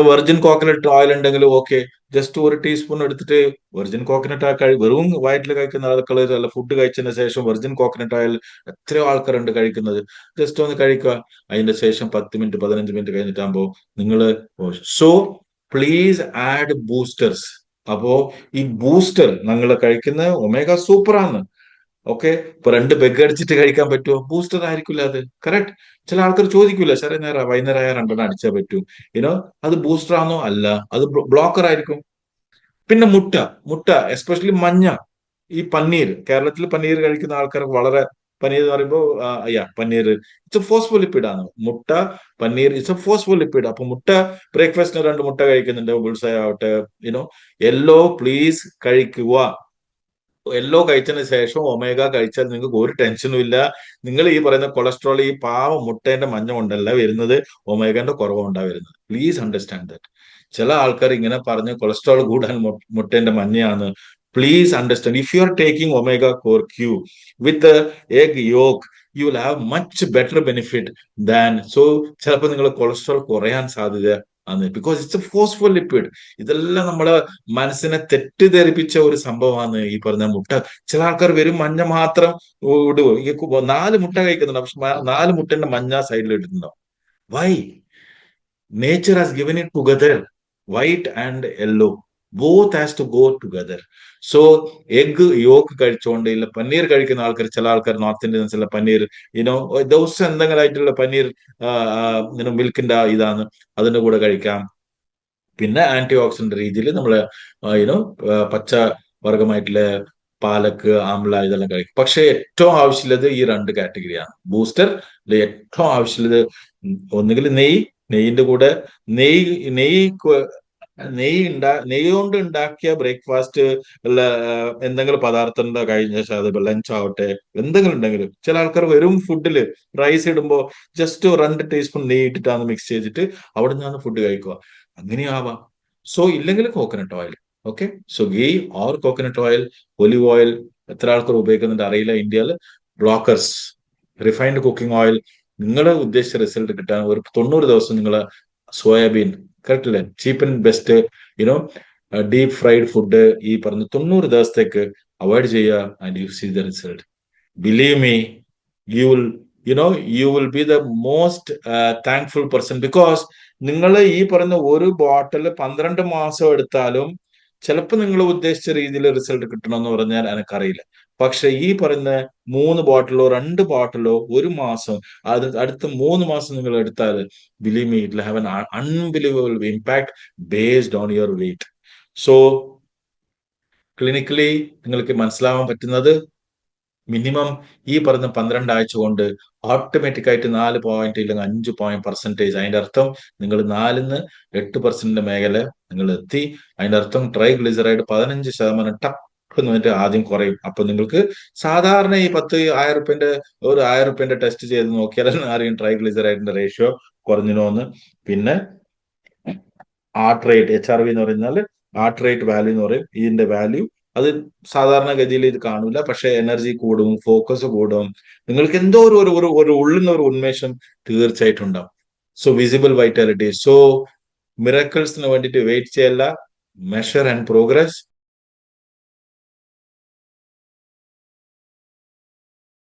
വെർജിൻ കോക്കനട്ട് ഓയിൽ ഉണ്ടെങ്കിൽ ഓക്കെ, ജസ്റ്റ് 1 ടീസ്പൂൺ എടുത്തിട്ട് വെർജിൻ കോക്കനട്ട് വെറും വയറ്റിൽ കഴിക്കുന്ന ആൾക്കാർ അല്ല, ഫുഡ് കഴിച്ചതിന് ശേഷം വെർജിൻ കോക്കനട്ട് ഓയിൽ എത്രയോ ആൾക്കാരുണ്ട് കഴിക്കുന്നത്. ജസ്റ്റ് ഒന്ന് കഴിക്കുക. അതിന്റെ ശേഷം 10 മിനിറ്റ് 15 മിനിറ്റ് കഴിഞ്ഞിട്ടാകുമ്പോ നിങ്ങള് സോ പ്ലീസ് ആഡ് ബൂസ്റ്റേഴ്സ്. അപ്പോ ഈ ബൂസ്റ്റർ നിങ്ങൾ കഴിക്കുന്ന ഒമേഗ സൂപ്പറാണ്. ഓക്കെ, ഇപ്പൊ 2 പെഗ് അടിച്ചിട്ട് കഴിക്കാൻ പറ്റുമോ? ബൂസ്റ്റർ ആയിരിക്കില്ല അത്. കറക്റ്റ്. ചില ആൾക്കാർ ചോദിക്കൂല, സാറേ നേരം വൈകുന്നേരം ആയ 2 അടിച്ചാൽ പറ്റൂ. അത് ബൂസ്റ്റർ ആണോ? അല്ല, അത് ബ്ലോക്കർ ആയിരിക്കും. പിന്നെ മുട്ട എസ്പെഷ്യലി മഞ്ഞ, ഈ പന്നീർ, കേരളത്തിൽ പന്നീർ കഴിക്കുന്ന ആൾക്കാർക്ക് വളരെ, പനീർ എന്ന് പറയുമ്പോൾ പന്നീർ ഇറ്റ്സ് എ ഫോസ്ഫോലിപ്പിഡ് ആണ്. മുട്ട, പന്നീർ ഇറ്റ്സ് എ ഫോസ്ഫോലിപ്പിഡ്. അപ്പൊ മുട്ട ബ്രേക്ക്ഫാസ്റ്റിന് 2 മുട്ട കഴിക്കുന്നുണ്ട്, ബുൾസൈ ആവട്ടെ, യെല്ലോ പ്ലീസ് കഴിക്കുക. യെല്ലോ കഴിച്ചതിന് ശേഷം ഒമേഗ കഴിച്ചാൽ നിങ്ങൾക്ക് ഒരു ടെൻഷനും ഇല്ല. നിങ്ങൾ ഈ പറയുന്ന കൊളസ്ട്രോൾ ഈ പാവം മുട്ടേന്റെ മഞ്ഞ കൊണ്ടല്ല വരുന്നത്, ഒമേഗന്റെ കുറവുണ്ടാ വരുന്നത്. Please understand that. ചില ആൾക്കാർ ഇങ്ങനെ പറഞ്ഞ് കൊളസ്ട്രോൾ കൂടാൻ മുട്ടേന്റെ മഞ്ഞയാണ്. Please understand, if you are taking omega core Q with egg yolk, you will have much better benefit than. So ചിലപ്പോൾ നിങ്ങൾ കൊളസ്ട്രോൾ കുറയാൻ സാധ്യത ആണ്, because it's a forceful lipid. ഇതെല്ലാം നമ്മളെ മനസ്സിനെ തെറ്റിദ്ധരിപ്പിച്ച ഒരു സംഭവമാണ് ഈ പറഞ്ഞ മുട്ട. ചില ആൾക്കാർ വെറും മഞ്ഞ മാത്രം ഇടുവോ, ഈ 4 മുട്ട കഴിക്കുന്നുണ്ട്, പക്ഷെ 4 മുട്ടന്റെ മഞ്ഞ സൈഡിൽ ഇടുന്നുണ്ടാവും. Why? Nature has given it together, white and yellow, both has to go together. So egg yolk കഴിച്ചുകൊണ്ട്, ഇല്ല പനീർ കഴിക്കുന്ന ആൾക്കാർ, ചില ആൾക്കാർ നോർത്ത് ഇന്ത്യൻസ് പനീർ യുനോ ദിവസം എന്തെങ്കിലും ആയിട്ടുള്ള പനീർ മിൽക്കിന്റെ ഇതാണ്, അതിന്റെ കൂടെ കഴിക്കാം. പിന്നെ ആന്റി ഓക്സിഡന്റ് രീതിയിൽ നമ്മൾ യുനോ പച്ച വർഗമായിട്ടുള്ള പാലക്ക്, ആംല ഇതെല്ലാം കഴിക്കും. പക്ഷെ ഏറ്റവും ആവശ്യമുള്ളത് ഈ 2 കാറ്റഗറിയാണ്. ബൂസ്റ്റർ ഏറ്റവും ആവശ്യമുള്ളത് ഒന്നുകിൽ നെയ്യിന്റെ കൂടെ നെയ്യ് നെയ്യ് നെയ്യ് കൊണ്ട് ഉണ്ടാക്കിയ ബ്രേക്ക്ഫാസ്റ്റ് ഉള്ള എന്തെങ്കിലും പദാർത്ഥം കഴിഞ്ഞ ശേഷം, അത് ലഞ്ച് ആവട്ടെ, എന്തെങ്കിലും ഉണ്ടെങ്കിലും. ചില ആൾക്കാർ വെറും ഫുഡിൽ റൈസ് ഇടുമ്പോൾ ജസ്റ്റ് 2 ടീസ്പൂൺ നെയ്യ് ഇട്ടിട്ടാണ് മിക്സ് ചെയ്തിട്ട് അവിടെ നിന്നാണ് ഫുഡ് കഴിക്കുക. അങ്ങനെയും ആവാം. സോ ഇല്ലെങ്കിൽ coconut oil. Okay, so ghee or coconut oil, olive oil എത്ര ആൾക്കാർ ഉപയോഗിക്കുന്നുണ്ട് അറിയില്ല ഇന്ത്യയിൽ. ബ്ലോക്കർസ്, റിഫൈൻഡ് കുക്കിംഗ് ഓയിൽ. നിങ്ങൾ ഉദ്ദേശിച്ച റിസൾട്ട് കിട്ടാൻ ഒരു 90 ദിവസം നിങ്ങൾ സോയാബീൻ, കറക്റ്റ് അല്ലേ, cheap and best you know deep fried food ഈ പറഞ്ഞ 90 ദിവസത്തേക്ക് അവോയ്ഡ് ചെയ്യുക, and you see the result. Believe me, you will you will be the most thankful person. Because നിങ്ങൾ ഈ പറയുന്ന ഒരു ബോട്ടിൽ 12 മാസം എടുത്താലും ചിലപ്പോൾ നിങ്ങൾ ഉദ്ദേശിച്ച രീതിയിൽ റിസൾട്ട് കിട്ടണമെന്ന് പറഞ്ഞാൽ എനിക്കറിയില്ല. പക്ഷെ ഈ പറയുന്ന 3 ബോട്ടിലോ 2 ബോട്ടിലോ ഒരു മാസം, അത് അടുത്ത 3 മാസം നിങ്ങൾ എടുത്താൽ, believe me, it will have an unbelievable impact based on your wait. So clinically നിങ്ങൾക്ക് മനസ്സിലാവാൻ പറ്റുന്നത്, മിനിമം ഈ പറഞ്ഞ 12 ആഴ്ച കൊണ്ട് ഓട്ടോമാറ്റിക് ആയിട്ട് 4 പോയിന്റ് ഇല്ലെങ്കിൽ 5% അതിന്റെ അർത്ഥം നിങ്ങൾ 4-8% മേഖല നിങ്ങൾ എത്തി. അതിന്റെ അർത്ഥം ട്രൈഗ്ലിസറൈഡ് 15% ടക്ക് എന്ന് പറഞ്ഞിട്ട് ആദ്യം കുറയും. അപ്പൊ നിങ്ങൾക്ക് സാധാരണ ഈ 10,000 ഒരു 1,000 ടെസ്റ്റ് ചെയ്ത് നോക്കിയാൽ അറിയും ട്രൈഗ്ലിസറൈഡിന്റെ റേഷ്യോ കുറഞ്ഞിനോന്ന്. പിന്നെ ആർട്ട് റേറ്റ്, HRV എന്ന് പറയുന്നത് ആർട്ട് റേറ്റ് വാല്യൂ എന്ന് പറയും. ഇതിന്റെ വാല്യൂ അത് സാധാരണഗതിയിൽ ഇത് കാണൂല, പക്ഷെ എനർജി കൂടും, ഫോക്കസ് കൂടും, നിങ്ങൾക്ക് എന്തോ ഒരു ഉള്ളിൽ നിന്ന് ഒരു ഉന്മേഷം തീർച്ചയായിട്ടും ഉണ്ടാവും. So visible vitality. സോ മിറക്കിൾസിന് വേണ്ടിയിട്ട് വെയിറ്റ് ചെയ്യല്ല, മെഷർ ആൻഡ് പ്രോഗ്രസ്.